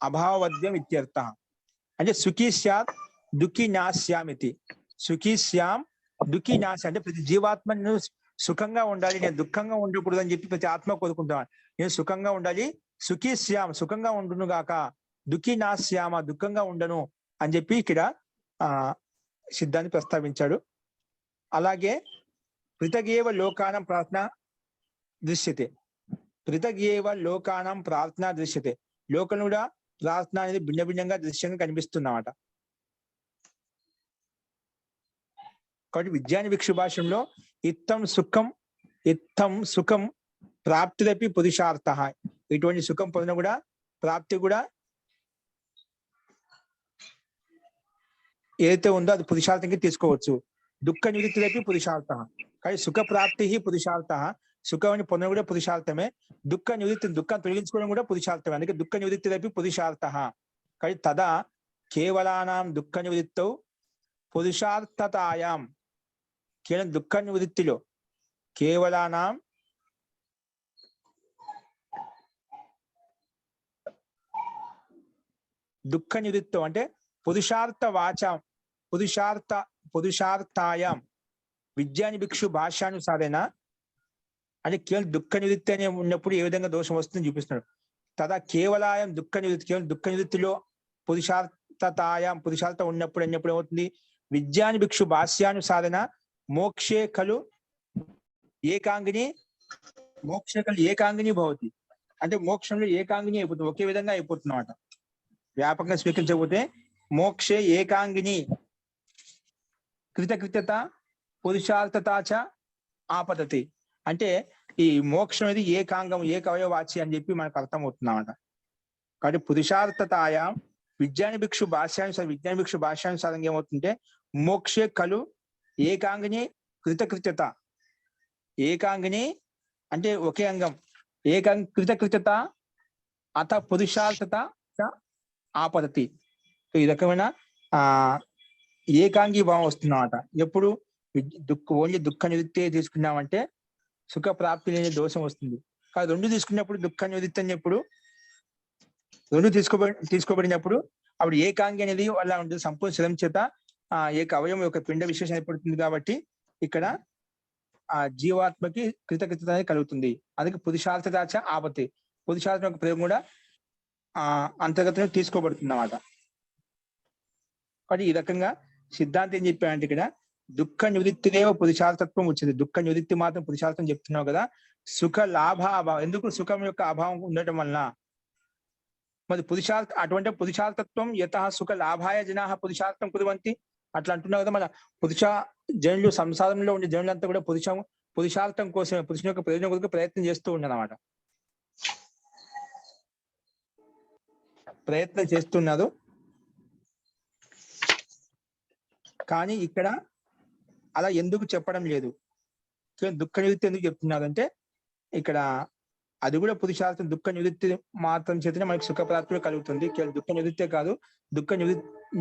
అభావవద్భ్యం ఇత్యర్థః. అంటే సుఖీ స్యాత్ దుఃఖీ నాస్యామితి. సుఖీ శ్యాం దుఃఖీ నాశ అంటే ప్రతి జీవాత్మను సుఖంగా ఉండాలి, నేను దుఃఖంగా ఉండకూడదు అని చెప్పి ప్రతి ఆత్మ కోరుకుంటాను. నేను సుఖంగా ఉండాలి, సుఖీ శ్యాం సుఖంగా ఉండును గాక, దుఃఖీ నాశ్యామ దుఃఖంగా ఉండను అని చెప్పి ఇక్కడ సిద్ధాన్ని ప్రస్తావించాడు. అలాగే పృథగేవ లోకానం ప్రార్థన దృశ్యతే. పృథగేవ లోకానం ప్రార్థన దృశ్యతే. లోకం కూడా ప్రార్థన అనేది భిన్న భిన్నంగా దృశ్యంగా కనిపిస్తున్నమాట. కాబట్టి విజ్ఞాన విక్షు భాషంలో ఇత్తం సుఖం ప్రాప్తిరపి పురుషార్థ. ఇటువంటి సుఖం పొందిన కూడా ప్రాప్తి కూడా ఏదైతే ఉందో అది పురుషార్థంగా తీసుకోవచ్చు. దుఃఖ నివృత్తిరపి పురుషార్థ. కానీ సుఖ ప్రాప్తి పురుషార్థ. సుఖాన్ని పొందడం కూడా పురుషార్థమే. దుఃఖ నివృత్తి దుఃఖం తొలగించుకోవడం కూడా పురుషార్థమే. అందుకే దుఃఖ నివృత్తిరపి పురుషార్థ. కానీ తదా కేవలానాం దుఃఖ నివృత్తౌ పురుషార్థతాయాం. కేవలం దుఃఖ నివృత్తిలో కేవలానాం దుఃఖ నివృత్తం అంటే పురుషార్థాయాం విజ్ఞాని భిక్షు భాషానుసారేనా అంటే కేవలం దుఃఖ నివృత్తి అనే ఉన్నప్పుడు ఏ విధంగా దోషం వస్తుందని చూపిస్తున్నాడు. తదా కేవలాయం దుఃఖ నివృత్తి. కేవలం దుఃఖ నివృత్తిలో పురుషార్థ ఉన్నప్పుడు ఏమవుతుంది? విజ్ఞాని భిక్షు భాష్యానుసారేన మోక్షే ఖలు ఏకాంగిని భవతి. అంటే మోక్షంలో ఏకాంగిని అయిపోతుంది, ఒకే విధంగా అయిపోతున్నమాట. వ్యాపకంగా స్వీకరించకపోతే మోక్షే ఏకాంగిని కృతకృత్యత పురుషార్థతాచ ఆపదతి. అంటే ఈ మోక్షం అనేది ఏకాంగం ఏకవయవాచి అని చెప్పి మనకు అర్థమవుతున్నమాట. కాబట్టి పురుషార్థతాయ విజ్ఞాని భిక్షు భాష్యానుసారంగా ఏమవుతుంటే మోక్షే ఖలు ఏకాంగిని కృతకృత్యత. ఏకాంగిని అంటే ఒకే అంగం, కృతకృత్యత అత పురుషార్థత ఆపదతి. ఈ రకమైన ఏకాంగి భావం వస్తుందన్నమాట. ఎప్పుడు ఓన్లీ దుఃఖ నివృత్తి తీసుకున్నామంటే సుఖ ప్రాప్తి లేని దోషం వస్తుంది. కానీ రెండు తీసుకున్నప్పుడు దుఃఖ నివృత్తి అని ఎప్పుడు రెండు తీసుకోబడినప్పుడు అప్పుడు ఏకాంగి అనేది అలా ఉంటుంది. సంపూర్ణ శరం చేత ఏక అవయవం యొక్క పిండ విశేషం ఏర్పడుతుంది. కాబట్టి ఇక్కడ ఆ జీవాత్మకి కృతకృత అనేది కలుగుతుంది. అందుకే పురుషార్థతాచ ఆపతి. పురుషార్థం యొక్క ప్రయోగం కూడా అంతర్గతంగా తీసుకోబడుతుంది అన్నమాట. కాబట్టి ఈ రకంగా సిద్ధాంతం ఏం చెప్పాడంటే ఇక్కడ దుఃఖ నివృత్తిదేవ పురుషార్థత్వం వచ్చింది. దుఃఖ నివృత్తి మాత్రం పురుషార్థం చెప్తున్నావు కదా. సుఖ లాభ అభావం, ఎందుకు సుఖం యొక్క అభావం ఉండటం వలన మరి అటువంటి పురుషార్థత్వం యత సుఖ లాభాయ జనా పురుషార్థం కురువంతి అట్లా అంటున్నావు కదా. మన జనులు సంసారంలో ఉండే జనులంతా కూడా పురుషార్థం కోసమే, పురుషుని యొక్క ప్రయోజనం కొరకు ప్రయత్నం చేస్తూ ఉన్నదన్నమాట. ప్రయత్నం చేస్తున్నారు. కానీ ఇక్కడ అలా ఎందుకు చెప్పడం లేదు? దుఃఖ నివృత్తి ఎందుకు చెప్తున్నారంటే ఇక్కడ అది కూడా పురుషార్థం. దుఃఖ నివృత్తి మాత్రం చేతనే మనకి సుఖ ప్రాప్తి కలుగుతుంది. కేవలం దుఃఖ నివృత్తే కాదు, దుఃఖ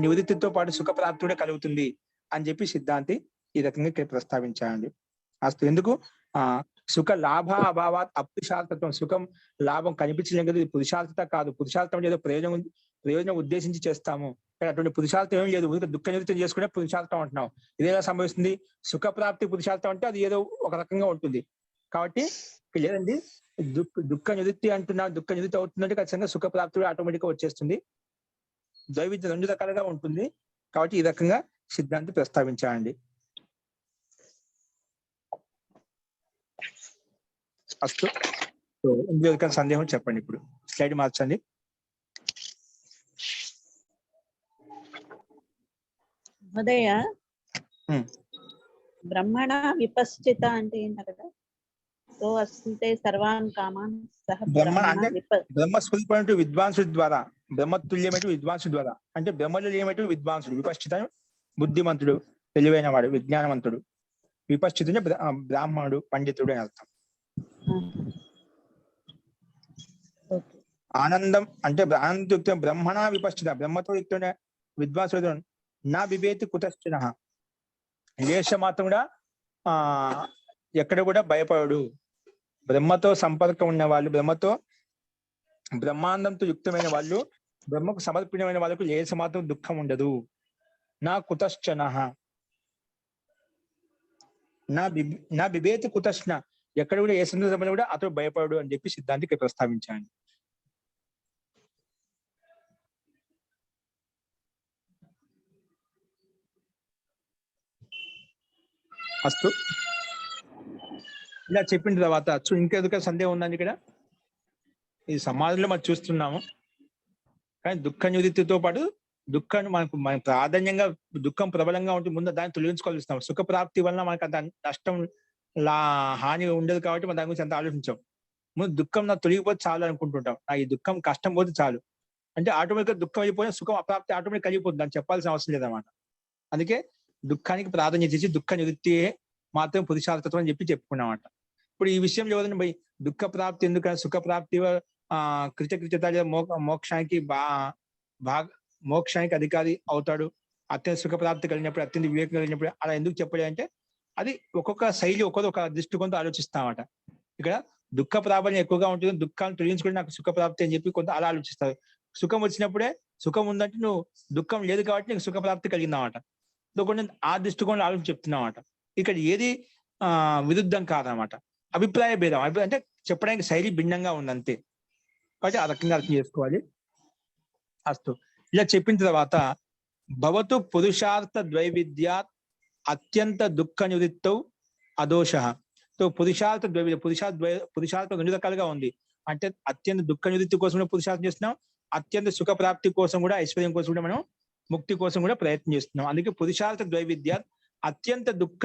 నివృత్తితో పాటు సుఖ ప్రాప్తి కూడా కలుగుతుంది అని చెప్పి సిద్ధాంతి ఈ రకంగా ఇక్కడ ప్రస్తావించాయండి. అసలు ఎందుకు సుఖ లాభ అభావాత్ అపురుషార్థత్వం. సుఖం లాభం కనిపించలేదు కదా, ఇది పురుషార్థత కాదు. పురుషార్థం ఏదో ప్రయోజనం ఉద్దేశించి చేస్తాము. కానీ అటువంటి పురుషార్థం ఏం లేదు. దుఃఖ నివృత్తి చేసుకునే పురుషార్థం అంటున్నాం. ఇదేలా సంభవిస్తుంది? సుఖ ప్రాప్తి పురుషార్థం అంటే అది ఏదో ఒక రకంగా ఉంటుంది. కాబట్టి లేదండి దుఃఖ నివృత్తి అంటున్నా, దుఃఖ నివృత్తి అవుతుందంటే ఖచ్చితంగా సుఖ ప్రాప్తి కూడా ఆటోమేటిక్ గా వచ్చేస్తుంది. ద్వైవిధ్యం రెండు రకాలుగా ఉంటుంది. కాబట్టి ఈ రకంగా సిద్ధాంతి ప్రస్తావించాలండి. అస్తు. ఇందులో సందేహం చెప్పండి. ఇప్పుడు స్లైడ్ మార్చండి. మహోదయ, బ్రహ్మణ విపశ్చిత అంటే ఏంటి కదా? సో అస్తే సర్వాన్ కామాన్ సహ బ్రహ్మ అంటే బ్రహ్మస్వరూపమైనటువంటి విద్వాంసుడి ద్వారా, బ్రహ్మతుల్యమైనటువంటి విద్వాంసుడి ద్వారా. అంటే బ్రహ్మలో ఏమైనటువంటి విద్వాంసుడు, విపశ్చిత బుద్ధిమంతుడు, తెలివైన వాడు, విజ్ఞానవంతుడు. విపశ్చితుడు బ్రాహ్మణుడు, పండితుడు అని అర్థం. ఆనందం అంటే ఆనందయుక్త బ్రహ్మణ విపశ్చిత, బ్రహ్మతో యుక్త విద్వాంసుడు నా బిభేతి కుతశ్చన. లేశ మాత్రం కూడా ఎక్కడ కూడా భయపడు. బ్రహ్మతో సంపర్కం ఉన్న వాళ్ళు, బ్రహ్మాండంతో యుక్తమైన వాళ్ళు, బ్రహ్మకు సమర్పణమైన వాళ్ళకు లేశ మాత్రం దుఃఖం ఉండదు. నా కుతశ్చన నా బిభేతి కుతశ్చన, ఎక్కడ కూడా ఏ సందర్భంలో కూడా అతడు భయపడు అని చెప్పి సిద్ధాంతికి ప్రస్తావించాను. అస్తు. ఇలా చెప్పిన తర్వాత ఇంకెందుకు సందేహం ఉందండి ఇక్కడ? ఈ సమాజంలో మనం చూస్తున్నాము, కానీ దుఃఖ నివృత్తితో పాటు దుఃఖాన్ని మన ప్రాధాన్యంగా దుఃఖం ప్రబలంగా ఉంటే ముందు దాన్ని తొలగించుకోవాల్సిస్తాం. సుఖ ప్రాప్తి వలన మనకు అంత నష్టం హాని ఉండదు కాబట్టి మనం దాని గురించి అంత ఆలోచించాం. ముందు దుఃఖం నాకు తొలగిపోతే చాలు అనుకుంటుంటాం. ఈ దుఃఖం కష్టం పోతే చాలు అంటే ఆటోమేటిక్గా దుఃఖం అయిపోయినా సుఖం అప్రాప్తి ఆటోమేటిక్ కలిగిపోతుంది, దాన్ని చెప్పాల్సిన అవసరం లేదన్నమాట. అందుకే దుఃఖానికి ప్రాధాన్యత ఇచ్చి దుఃఖ నివృత్తి మాత్రం పురుషార్థత్వం అని చెప్పుకున్నామాట. ఇప్పుడు ఈ విషయంలో ఎవరైనా పోయి దుఃఖ ప్రాప్తి ఎందుకంటే సుఖ ప్రాప్తి కృతకృత్యత మోక్షానికి మోక్షానికి అధికారి అవుతాడు, అత్యంత సుఖ ప్రాప్తి కలిగినప్పుడు, అత్యంత వివేకం కలిగినప్పుడు అలా ఎందుకు చెప్పలే అంటే అది ఒక్కొక్క శైలి ఒక దృష్టికోణంతో ఆలోచిస్తామట. ఇక్కడ దుఃఖ ప్రాబల్యం ఎక్కువగా ఉంటుంది, దుఃఖాన్ని తొలగించుకుంటే నాకు సుఖ ప్రాప్తి అని చెప్పి కొంత అలా ఆలోచిస్తారు. సుఖం వచ్చినప్పుడే సుఖం ఉందంటే నువ్వు దుఃఖం లేదు కాబట్టి నీకు సుఖ ప్రాప్తి కలిగిందన్నమాట. కొంచెం ఆ దృష్టికోణంలో ఆలోచన చెప్తున్నామట. ఇక్కడ ఏది విరుద్ధం కాదనమాట, అభిప్రాయ భేదం. అంటే చెప్పడానికి శైలి భిన్నంగా ఉంది అంతే, కాబట్టి ఆ రకంగా అర్థం చేసుకోవాలి. అస్తు ఇలా చెప్పిన తర్వాత భవతు పురుషార్థ ద్వైవిధ్యాత్ అత్యంత దుఃఖ నివృత్తౌ అదోష. సో పురుషార్థ ద్వైవిధ్య పురుషార్థం రెండు రకాలుగా ఉంది. అంటే అత్యంత దుఃఖ నివృత్తి కోసం కూడా పురుషార్థం చేస్తున్నాం, అత్యంత సుఖ ప్రాప్తి కోసం కూడా, ఐశ్వర్యం కోసం కూడా, మనం ముక్తి కోసం కూడా ప్రయత్నం చేస్తున్నాం. అందుకే పురుషార్థ ద్వైవిధ్యాత్ అత్యంత దుఃఖ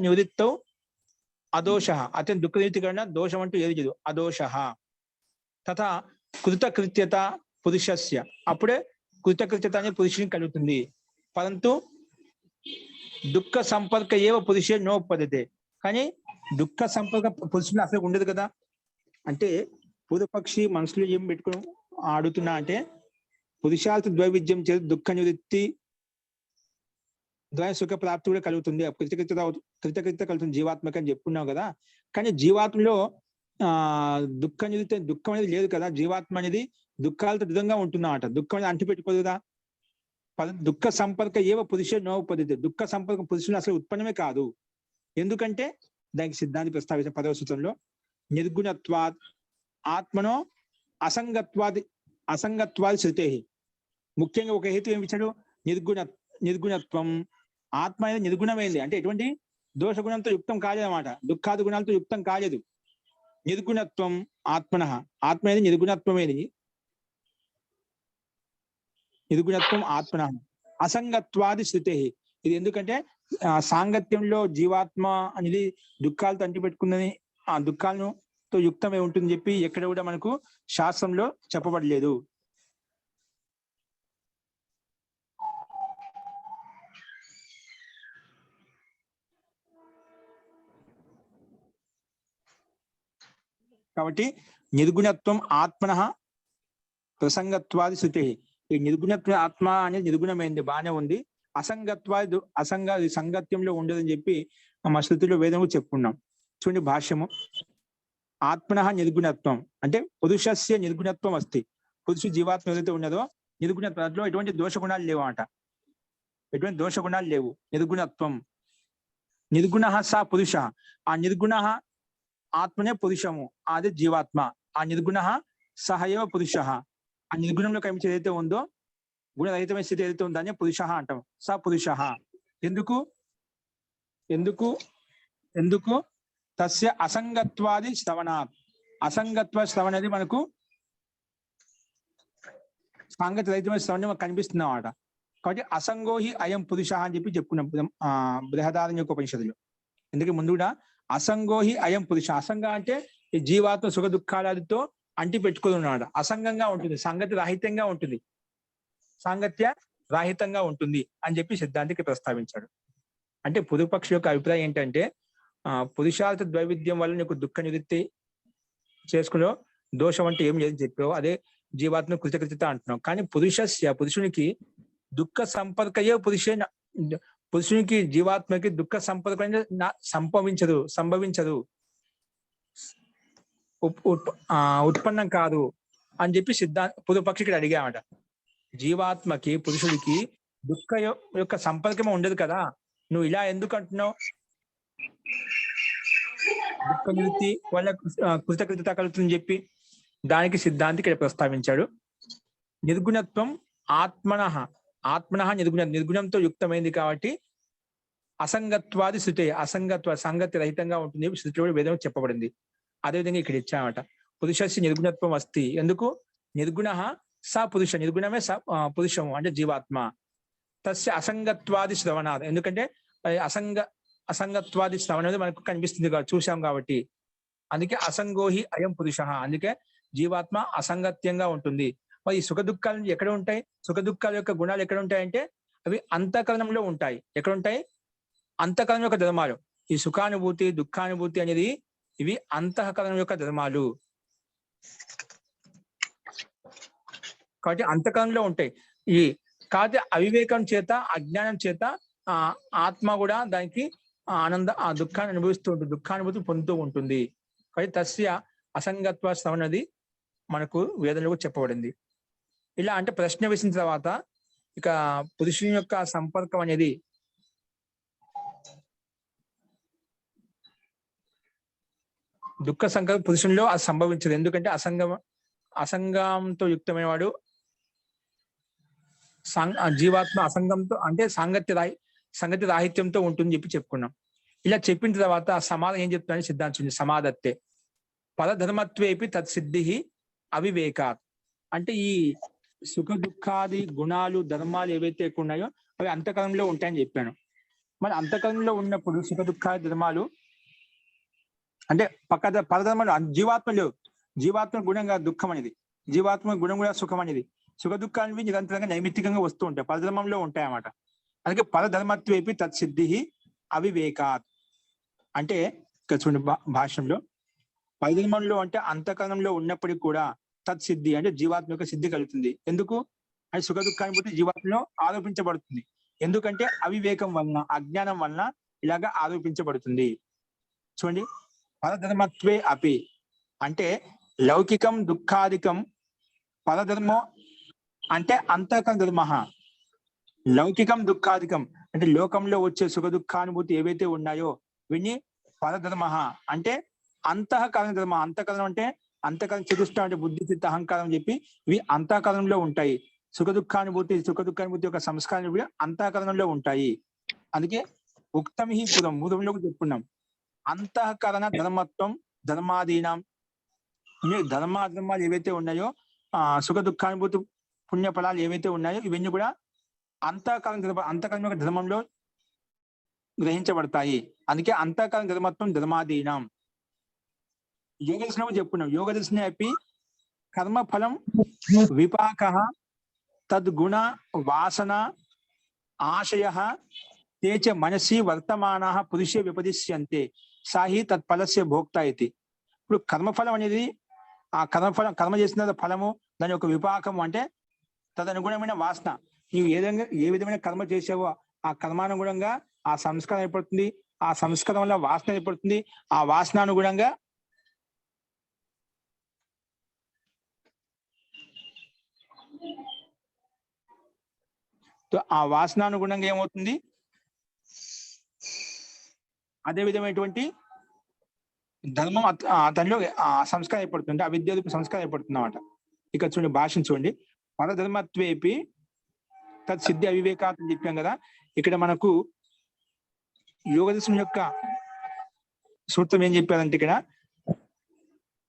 నివృత్తౌ అదోష. అత్యంత దుఃఖ నివృత్తి కన్నా దోషం అంటూ ఏది లేదు, అదోష. తథా కృతకృత్యత పురుషస్య, అప్పుడే కృతకృత్యత అనేది పురుషునికి కలుగుతుంది. పరంతు దుఃఖ సంపర్క ఏవ పురుషే నోపదితే, కానీ దుఃఖ సంపర్క పురుషుని అసలు ఉండదు కదా. అంటే పూర్వపక్షి మనసులో ఏం పెట్టుకుని ఆడుతున్నా అంటే పురుషార్థ ద్వైవిధ్యం చేసి దుఃఖ నివృత్తి ద్వయ సుఖ ప్రాప్తి కూడా కలుగుతుంది, కృతకృత్యత కలుగుతుంది జీవాత్మక అని చెప్పుకున్నావు కదా. కానీ జీవాత్మలో దుఃఖ నివృత్తి దుఃఖం అనేది లేదు కదా. జీవాత్మ అనేది దుఃఖాలతో దృఢంగా ఉంటున్నమాట, దుఃఖం అనేది అంటి పెట్టుకోదు కదా. దుఃఖ సంపర్క ఏవ పురుషే నోపదితే, దుఃఖ సంపర్క పురుషుని అసలు ఉత్పన్నమే కాదు. ఎందుకంటే దానికి సిద్ధాంతి ప్రస్తావించిన 10వ సూత్రంలో నిర్గుణత్వాద్ ఆత్మనో అసంగత్వాది శృతే. ముఖ్యంగా ఒక హేతు ఏమి ఇచ్చాడు, నిర్గుణత్వం. ఆత్మ అనేది నిర్గుణమైంది అంటే ఎటువంటి దోషగుణంతో యుక్తం కాలేదు అన్నమాట, దుఃఖాది గుణాలతో యుక్తం కాలేదు. నిర్గుణత్వం ఆత్మన, ఆత్మ అనేది నిర్గుణత్వమేది, నిర్గుణత్వం ఆత్మన అసంగత్వాది శృతే. ఇది ఎందుకంటే సాంగత్యంలో జీవాత్మ అనేది దుఃఖాలతో అంటిపెట్టుకున్నది, ఆ దుఃఖాలను తో యుక్తమై ఉంటుంది చెప్పి ఎక్కడ కూడా మనకు శాస్త్రంలో చెప్పబడలేదు. కాబట్టి నిర్గుణత్వం ఆత్మన ప్రసంగత్వాది శృతి. ఈ నిర్గుణత్వ ఆత్మ అనేది నిర్గుణమైంది, బాగానే ఉంది. అసంగత్వాది సంగత్యంలో ఉండదని చెప్పి మా శృతిలో వేదము చెప్పుకున్నాం. చూడండి భాష్యము. ఆత్మన నిర్గుణత్వం అంటే పురుషస్య నిర్గుణత్వం అస్తి. పురుషు జీవాత్మ ఏదైతే ఉన్నదో నిర్గుణత్వంలో ఎటువంటి దోషగుణాలు లేవు అంట, ఎటువంటి దోషగుణాలు లేవు. నిర్గుణత్వం నిర్గుణ సా పురుష, ఆ నిర్గుణ ఆత్మనే పురుషము, అదే జీవాత్మ. ఆ నిర్గుణ సహయవ పురుష, ఆ నిర్గుణంలో కనిపించేది ఏదైతే ఉందో గుణరహితమైన స్థితి ఏదైతే ఉందో దాన్ని పురుష అంటాం. స పురుష. ఎందుకు ఎందుకు ఎందుకు తస్య అసంగత్వాది శ్రవణాత్. అసంగత్వ శ్రవణ అనేది మనకు సాంగత్య రహితమైన శ్రవణం మనకు కనిపిస్తుంది అన్నమాట. కాబట్టి అసంగోహి అయం పురుష అని చెప్పి చెప్పుకున్నాం బృహదారణ్యక ఉపనిషత్తులో. ఎందుకంటే ముందు కూడా అసంగోహి అయం పురుష. అసంగ అంటే ఈ జీవాత్మ సుఖ దుఃఖాలతో అంటి పెట్టుకుని ఉన్నాడు, అసంగంగా ఉంటుంది, సాంగత్య రాహిత్యంగా ఉంటుంది, సాంగత్య రాహితంగా ఉంటుంది అని చెప్పి సిద్ధాంతికి ప్రస్తావించాడు. అంటే పూర్వపక్షి యొక్క అభిప్రాయం ఏంటంటే పురుషార్థ ద్వైవిధ్యం వల్ల నీకు దుఃఖ నివృత్తి చేసుకునే దోషం అంటే ఏం లేదని చెప్పావు, అదే జీవాత్మ కృతకృత్యత అంటున్నావు. కానీ పురుషునికి దుఃఖ సంపర్కయే పురుషునికి జీవాత్మకి దుఃఖ సంపర్కం సంభవించదు, ఉత్పన్నం కాదు అని చెప్పి పూర్వపక్షికి అడిగామట. జీవాత్మకి పురుషుడికి దుఃఖ యొక్క సంపర్కమే ఉండదు కదా, నువ్వు ఇలా ఎందుకు అంటున్నావు? దుఃఖ నివృత్తి వల్ల కృతకృత్యత కలుగుతుందని చెప్పి దానికి సిద్ధాంతి ఇక్కడ ప్రస్తావించాడు. నిర్గుణత్వం ఆత్మన నిర్గుణంతో యుక్తమైంది కాబట్టి అసంగత్వాది శృతే, సంగతి రహితంగా ఉంటుంది శృతిలో వేదం చెప్పబడింది. అదేవిధంగా ఇక్కడ ఇచ్చామట, పురుషస్య నిర్గుణత్వం అస్తి. ఎందుకు? నిర్గుణ స పురుష, నిర్గుణమే పురుషము అంటే జీవాత్మ. తస్య అసంగత్వాది శ్రవణాది, ఎందుకంటే అసంగత్వాది శ్రవణ అనేది మనకు కనిపిస్తుంది చూసాం కాబట్టి. అందుకే అసంగోహి అయం పురుష, అందుకే జీవాత్మ అసంగత్యంగా ఉంటుంది. మరి ఈ సుఖ దుఃఖాలు ఎక్కడ ఉంటాయి? సుఖ దుఃఖాల యొక్క గుణాలు ఎక్కడ ఉంటాయంటే అవి అంతఃకరణంలో ఉంటాయి. ఎక్కడ ఉంటాయి? అంతఃకరణం యొక్క ధర్మాలు. ఈ సుఖానుభూతి దుఃఖానుభూతి అనేది ఇవి అంతఃకరణం యొక్క ధర్మాలు కాబట్టి అంతఃకరణంలో ఉంటాయి. ఈ కాకపోతే అవివేకం చేత అజ్ఞానం చేత ఆత్మ కూడా దానికి ఆ దుఃఖాన్ని అనుభవిస్తూ ఉంటుంది, దుఃఖానుభూతి పొందుతూ ఉంటుంది. కాబట్టి తస్య అసంగత్వ శ్రవణది మనకు వేదంలో చెప్పబడింది. ఇలా అంటే ప్రశ్న వేసిన తర్వాత ఇక పురుషుని యొక్క సంపర్కం అనేది దుఃఖ సంకల్ప పురుషుల్లో అది సంభవించదు. ఎందుకంటే అసంగంతో యుక్తమైన వాడు జీవాత్మ అసంగంతో అంటే సంగతి రాహిత్యంతో ఉంటుంది చెప్పి చెప్పుకున్నాం. ఇలా చెప్పిన తర్వాత సమాధం ఏం చెప్తానని సిద్ధాంతం సమాధత్తే పరధర్మత్వేపి తత్సిద్ధి అవివేకాత్. అంటే ఈ సుఖ దుఃఖాది గుణాలు ధర్మాలు ఏవైతే ఉన్నాయో అవి అంతఃకరణంలో ఉంటాయని చెప్పాను. మరి అంతఃకరణంలో ఉన్నప్పుడు సుఖ దుఃఖాది ధర్మాలు అంటే పరధర్మాలు జీవాత్మ లేవు. జీవాత్మ గుణంగా దుఃఖం అనేది, జీవాత్మ గుణం కూడా సుఖం అనేది, సుఖ దుఃఖాలు నిరంతరంగా నైమిత్తికంగా వస్తూ ఉంటాయి, పరధర్మంలో ఉంటాయి అన్నమాట. అందుకే పరధర్మత్వేపి తత్సిద్ధి అవివేకాత్. అంటే ఇక్కడ చూడండి భాషలో పరధర్మంలో అంటే అంతఃకరణంలో ఉన్నప్పటికీ కూడా తత్సిద్ధి అంటే జీవాత్మ యొక్క సిద్ధి కలుగుతుంది. ఎందుకు? అది సుఖ దుఃఖానుభూతి జీవాత్మలో ఆరోపించబడుతుంది. ఎందుకంటే అవివేకం వలన అజ్ఞానం వలన ఇలాగా ఆరోపించబడుతుంది. చూడండి, పరధర్మత్వే అపి అంటే లౌకికం దుఃఖాధికం, పరధర్మం అంటే అంతఃకరణ ధర్మ. లౌకికం దుఃఖాధికం అంటే లోకంలో వచ్చే సుఖ దుఃఖానుభూతి ఏవైతే ఉన్నాయో వీటిని పరధర్మ అంటే అంతఃకరణ ధర్మ. అంతఃకరణం అంటే అంతఃకరణ చతుష్టం అంటే బుద్ధి చిత్త అహంకారం చెప్పి ఇవి అంతఃకరణంలో ఉంటాయి. సుఖ దుఃఖానుభూతి యొక్క సంస్కారం కూడా అంతఃకరణంలో ఉంటాయి. అందుకే ఉక్తం హి పురం మూలంలో చెప్పుకున్నాం, అంతఃకరణ ధర్మత్వం ధర్మాదీనం. ధర్మాలు ఏవైతే ఉన్నాయో సుఖ దుఃఖానుభూతి పుణ్య ఫలాలు ఏవైతే ఉన్నాయో ఇవన్నీ కూడా అంతఃకరణ యొక్క ధర్మంలో గ్రహించబడతాయి. అందుకే అంతఃకరణ ధర్మత్వం ధర్మాదీనం. యోగ దర్శనం చెప్పుకున్నాం, యోగ దర్శనే అపి కర్మఫలం విపాక తద్గుణ వాసన ఆశయ తేచ మనసి వర్తమాన పురుషే విపదిశ్యంతే సాహి తత్ఫలస్య భోక్త ఇది. ఇప్పుడు కర్మఫలం అనేది ఆ కర్మ చేసిన ఫలము, దాని యొక్క విపాకము అంటే తదనుగుణమైన వాసన. నీవు ఏ విధమైన కర్మ చేసావో ఆ కర్మానుగుణంగా ఆ సంస్కారం ఏర్పడుతుంది, ఆ సంస్కారం వల్ల వాసన ఏర్పడుతుంది, ఆ వాసనానుగుణంగా ఏమవుతుంది, అదే విధమైనటువంటి ధర్మం అతనిలో సంస్కారం ఏర్పడుతుంది, అవిద్య సంస్కారం ఏర్పడుతుంది అన్నమాట. ఇక చూడండి భాషను చూడండి, పరధర్మత్వేపి తత్ సిద్ధి అవివేకాత్ అని చెప్పాం కదా. ఇక్కడ మనకు యోగదర్శనం యొక్క సూత్రం ఏం చెప్పారంటే ఇక్కడ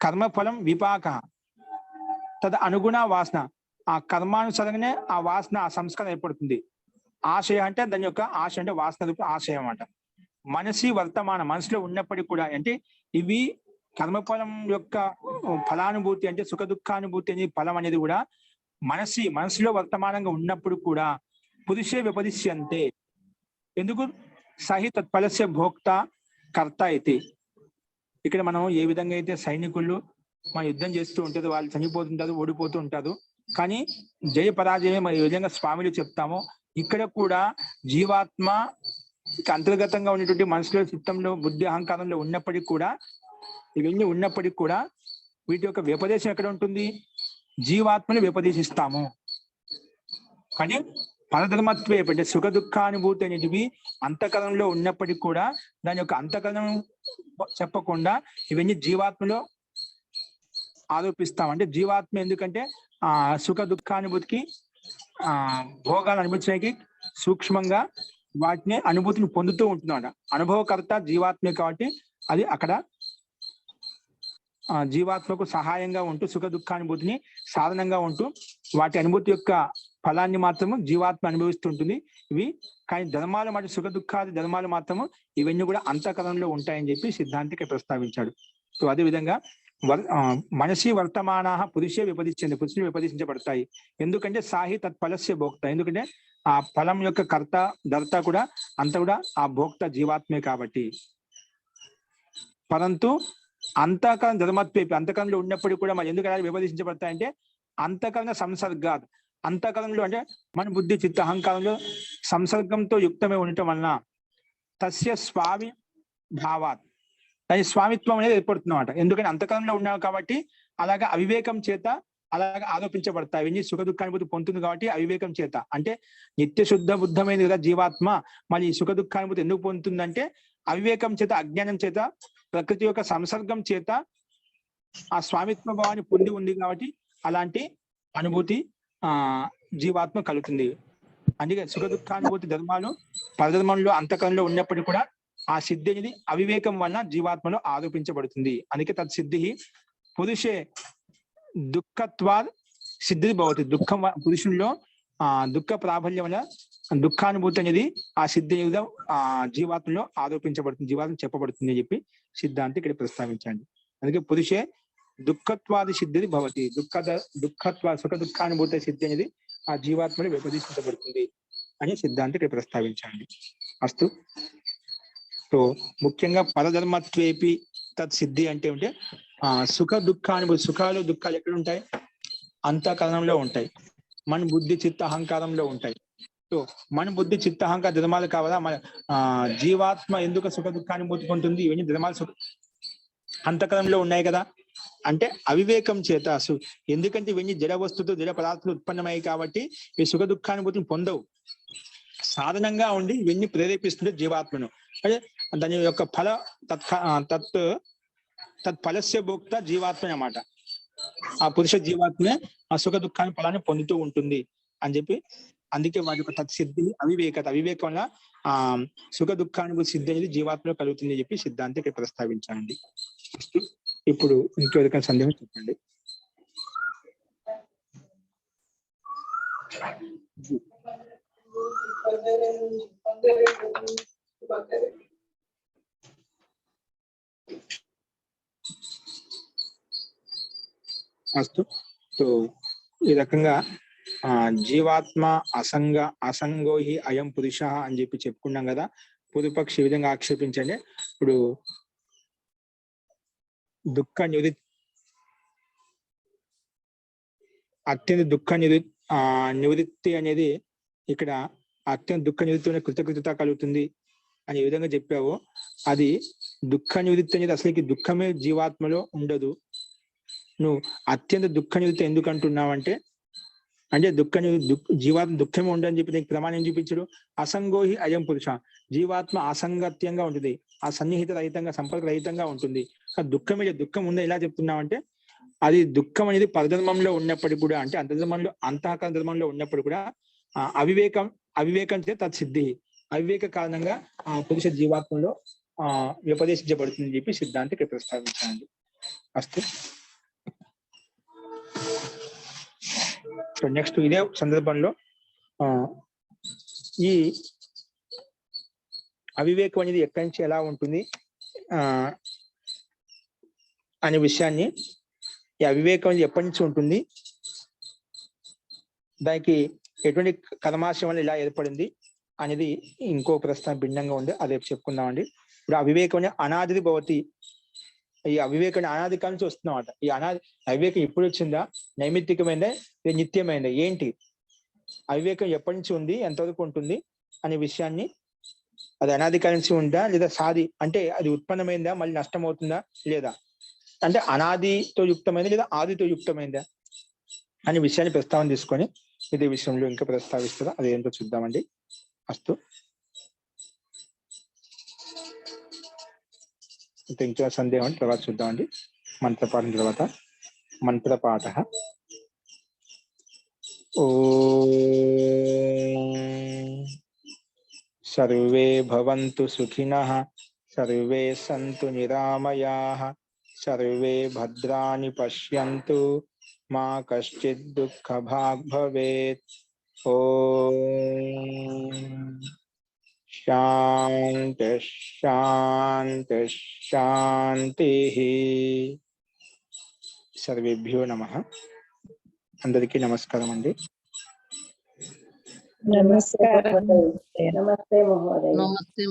కర్మఫలం విపాక తద అనుగుణ వాసన, ఆ కర్మానుసారంగానే ఆ వాసన ఆ సంస్కారం ఏర్పడుతుంది. ఆశయ అంటే దాని యొక్క ఆశ అంటే వాసన రూప ఆశయం అన్నమాట. మనసి వర్తమాన మనసులో ఉన్నప్పటికీ కూడా అంటే ఇవి కర్మఫలం యొక్క ఫలానుభూతి అంటే సుఖ దుఃఖానుభూతి అనే ఫలం అనేది కూడా మనసులో వర్తమానంగా ఉన్నప్పుడు కూడా పురుషే విపదిశ్యంతే. ఎందుకు? సహి తత్ఫలస్య భోక్త కర్త అయితే. ఇక్కడ మనం ఏ విధంగా అయితే సైనికులు మన యుద్ధం చేస్తూ ఉంటారు, వాళ్ళు చనిపోతుంటారు, ఓడిపోతూ ఉంటారు, కానీ జయ పరాజయం ఈ విధంగా స్వామిలు చెప్తామో ఇక్కడ కూడా జీవాత్మ అంతర్గతంగా ఉన్నటువంటి మనసులో చిత్తంలో బుద్ధి అహంకారంలో ఉన్నప్పటికీ కూడా ఇవన్నీ ఉన్నప్పటికీ కూడా వీటి యొక్క వ్యపదేశం ఎక్కడ ఉంటుంది? జీవాత్మని వ్యపదేశిస్తాము. కానీ పరధర్మత్వే అంటే సుఖ దుఃఖానుభూతి అనేటివి అంతఃకరణంలో ఉన్నప్పటికీ కూడా దాని యొక్క అంతఃకరణం చెప్పకుండా ఇవన్నీ జీవాత్మలో ఆరోపిస్తాం. అంటే జీవాత్మ ఎందుకంటే సుఖ దుఃఖానుభూతికి భోగాలు అనిపించడానికి సూక్ష్మంగా వాటిని అనుభూతిని పొందుతూ ఉంటున్నాడు. అనుభవకర్త జీవాత్మే కాబట్టి అది అక్కడ జీవాత్మకు సహాయంగా ఉంటూ సుఖ దుఃఖానుభూతిని సాధనంగా ఉంటూ వాటి అనుభూతి యొక్క ఫలాన్ని మాత్రము జీవాత్మ అనుభవిస్తుంటుంది. ఇవి కానీ ధర్మాలు మరియు సుఖ దుఃఖాది ధర్మాలు మాత్రము ఇవన్నీ కూడా అంతఃకరణలో ఉంటాయని చెప్పి సిద్ధాంతికి ప్రస్తావించాడు. సో అదే విధంగా మనసి వర్తమాన పురుషే విపదించింది, పురుషుని విపదించబడతాయి. ఎందుకంటే సాహి తత్ఫలస్య భోక్త, ఎందుకంటే ఆ ఫలం యొక్క కర్త ధర్త కూడా అంత కూడా ఆ భోక్త జీవాత్మే కాబట్టి. పరంతు అంతఃకరణ ధర్మత్వేపి, అంతఃకరణలో ఉన్నప్పటికీ కూడా మరి ఎందుకు అలా విభజించబడతాయంటే అంతఃకరణ సంసర్గాత్, అంతఃకరణలో అంటే మన బుద్ధి చిత్త అహంకారంలో సంసర్గంతో యుక్తమై ఉండటం వలన తస్య స్వామి భావాత్, దాని స్వామిత్వం అనేది ఏర్పడుతున్నమాట. ఎందుకంటే అంతఃకరణలో ఉన్నావు కాబట్టి అలాగా అవివేకం చేత అలాగా ఆరోపించబడతాయి. ఇవన్నీ సుఖ దుఃఖానుభూతి పొందుతుంది కాబట్టి అవివేకం చేత, అంటే నిత్య శుద్ధ బుద్ధమైనది కదా జీవాత్మ, మరి సుఖ దుఃఖానుభూతి ఎందుకు పొందుతుందంటే అవివేకం చేత, అజ్ఞానం చేత, ప్రకృతి యొక్క సంసర్గం చేత ఆ స్వామిత్వ భావాన్ని పొంది ఉంది కాబట్టి అలాంటి అనుభూతి జీవాత్మ కలుగుతుంది. అందుకే సుఖ దుఃఖానుభూతి ధర్మాలు పరధర్మంలో అంతఃకరణలో ఉన్నప్పటికీ కూడా ఆ సిద్ధి అనేది అవివేకం వలన జీవాత్మలో ఆరోపించబడుతుంది. అందుకే తత్సిద్ధి పురుషే దుఃఖత్వా సిద్ధి భవతి, దుఃఖం పురుషుల్లో దుఃఖ ప్రాబల్యం వల్ల దుఃఖానుభూతి అనేది ఆ సిద్ధి జీవాత్మలో ఆరోపించబడుతుంది, జీవాత్మ చెప్పబడుతుంది అని చెప్పి సిద్ధాంతి ఇక్కడ ప్రస్తావించండి. అందుకే పురుషే దుఃఖత్వాది సిద్ధి భవతి, సుఖ దుఃఖానుభూతి సిద్ధి అనేది ఆ జీవాత్మలో విభజించబడుతుంది అని సిద్ధాంతి ఇక్కడ ప్రస్తావించండి. అస్తు. సో ముఖ్యంగా పరధర్మత్వేపి తత్ సిద్ధి అంటే ఏమిటంటే సుఖ దుఃఖానుభూతి, సుఖాలు దుఃఖాలు ఎక్కడ ఉంటాయి? అంతఃకరణంలో ఉంటాయి. మన బుద్ధి చిత్త అహంకారంలో ఉంటాయి. సో మన బుద్ధి చిత్త అహంకార ధర్మాలు కావాలా? మన జీవాత్మ ఎందుకు సుఖ దుఃఖానుభూతి పొందుతుంది? ఇవన్నీ ధర్మాలు అంతఃకరణంలో ఉన్నాయి కదా అంటే అవివేకం చేత. ఎందుకంటే ఇవన్నీ జడ వస్తువుతో జడ పదార్థాలు ఉత్పన్నమయ్యాయి కాబట్టి ఈ సుఖ దుఃఖానుభూతిని పొందవు. సాధనంగా ఉండి ఇవన్నీ ప్రేరేపిస్తుంటే జీవాత్మను, అంటే దాని యొక్క ఫల తత్ఫలస్య భోక్త జీవాత్మ అన్నమాట. ఆ పురుష జీవాత్మే ఆ సుఖ దుఃఖాన్ని ఫలాన్ని పొందుతూ ఉంటుంది అని చెప్పి, అందుకే వాటి యొక్క తత్సిద్ధి అవివేకం వల్ల సుఖ దుఃఖానుభూతి సిద్ధి అనేది జీవాత్మలో కలుగుతుంది అని చెప్పి సిద్ధాంతి ఇక్కడ ప్రస్తావించండి. ఇప్పుడు ఇంకెవరికైనా సందేహం చెప్పండి. అస్తు. సో ఈ రకంగా జీవాత్మ అసంగో హి అయం పురుష అని చెప్పి చెప్పుకున్నాం కదా. పూర్వపక్షి ఈ విధంగా ఆక్షేపించండి. ఇప్పుడు దుఃఖ అత్యంత దుఃఖ నివృత్తి అనేది ఇక్కడ అత్యంత దుఃఖ నివృత్తి కృతకృతత కలుగుతుంది అని ఏ విధంగా చెప్పావో, అది దుఃఖ నివృత్తి అనేది అసలుకి దుఃఖమే జీవాత్మలో ఉండదు. నువ్వు అత్యంత దుఃఖ నివృత్తి ఎందుకు అంటున్నావంటే, అంటే జీవాత్మ దుఃఖమే ఉండదని చెప్పి నీకు ప్రమాణం చూపించడు. అసంగోహి అయం పురుష, జీవాత్మ అసంగత్యంగా ఉంటుంది, ఆ సన్నిహిత రహితంగా సంపర్క రహితంగా ఉంటుంది. దుఃఖమే దుఃఖం ఉందా ఎలా చెప్తున్నావంటే, అది దుఃఖం అనేది పరధర్మంలో ఉన్నప్పటికీ కూడా, అంటే అంతర్ధర్మంలో అంతఃకరణ ధర్మంలో ఉన్నప్పుడు కూడా అవివేకం చేత తత్సిద్ధి, అవివేక కారణంగా ఆ పురుష జీవాత్మలో వ్యపదేశించబడుతుందని చెప్పి సిద్ధాంతి ఇక్కడ ప్రస్తావించండి. అస్తు. సో నెక్స్ట్ ఇదే సందర్భంలో ఈ అవివేకం అనేది ఎక్కడి నుంచి ఎలా ఉంటుంది అనే విషయాన్ని, ఈ అవివేకం అనేది ఎప్పటి నుంచి ఉంటుంది, దానికి ఎటువంటి కర్మాశయం వల్ల ఇలా ఏర్పడింది అనేది ఇంకో ప్రశ్న భిన్నంగా ఉంది, అది చెప్పుకుందామండి. ఇప్పుడు అవివేకం అనేది అనాది భవతి, ఈ అవివేకం అనాది కాలం నుంచి వస్తుందన్నమాట. ఈ అవివేకం ఎప్పుడు వచ్చిందా? నైమిత్తికమైందా, నిత్యమైందా, ఏంటి అవివేకం ఎప్పటి నుంచి ఉంది, ఎంతవరకు ఉంటుంది అనే విషయాన్ని, అది అనాది కాలం నుంచి ఉందా లేదా సాది అంటే అది ఉత్పన్నమైందా, మళ్ళీ నష్టం అవుతుందా లేదా, అంటే అనాదితో యుక్తమైందా లేదా ఆదితో యుక్తమైందా అనే విషయాన్ని ప్రస్తావన తీసుకొని ఇదే విషయంలో ఇంకా ప్రస్తావిస్తుందా అదేంటో చూద్దామండి. అస్తు. ఇంకా సందేహం అంటే తర్వాత చూద్దామండి. మంత్రపాఠం తర్వాత మంత్రపాఠ. ఓం सर्वे भवन्तु सुखिनः सर्वे सन्तु निरामयाः सर्वे भद्राणि पश्यन्तु मा कश्चित् दुःखभाग् भवेत्। ओम शांति शांति शांति। सर्वेभ्यो नमः। अंदरिकी नमस्कारम अंडी। नमस्कार। नमस्ते महोदय। नमस्ते।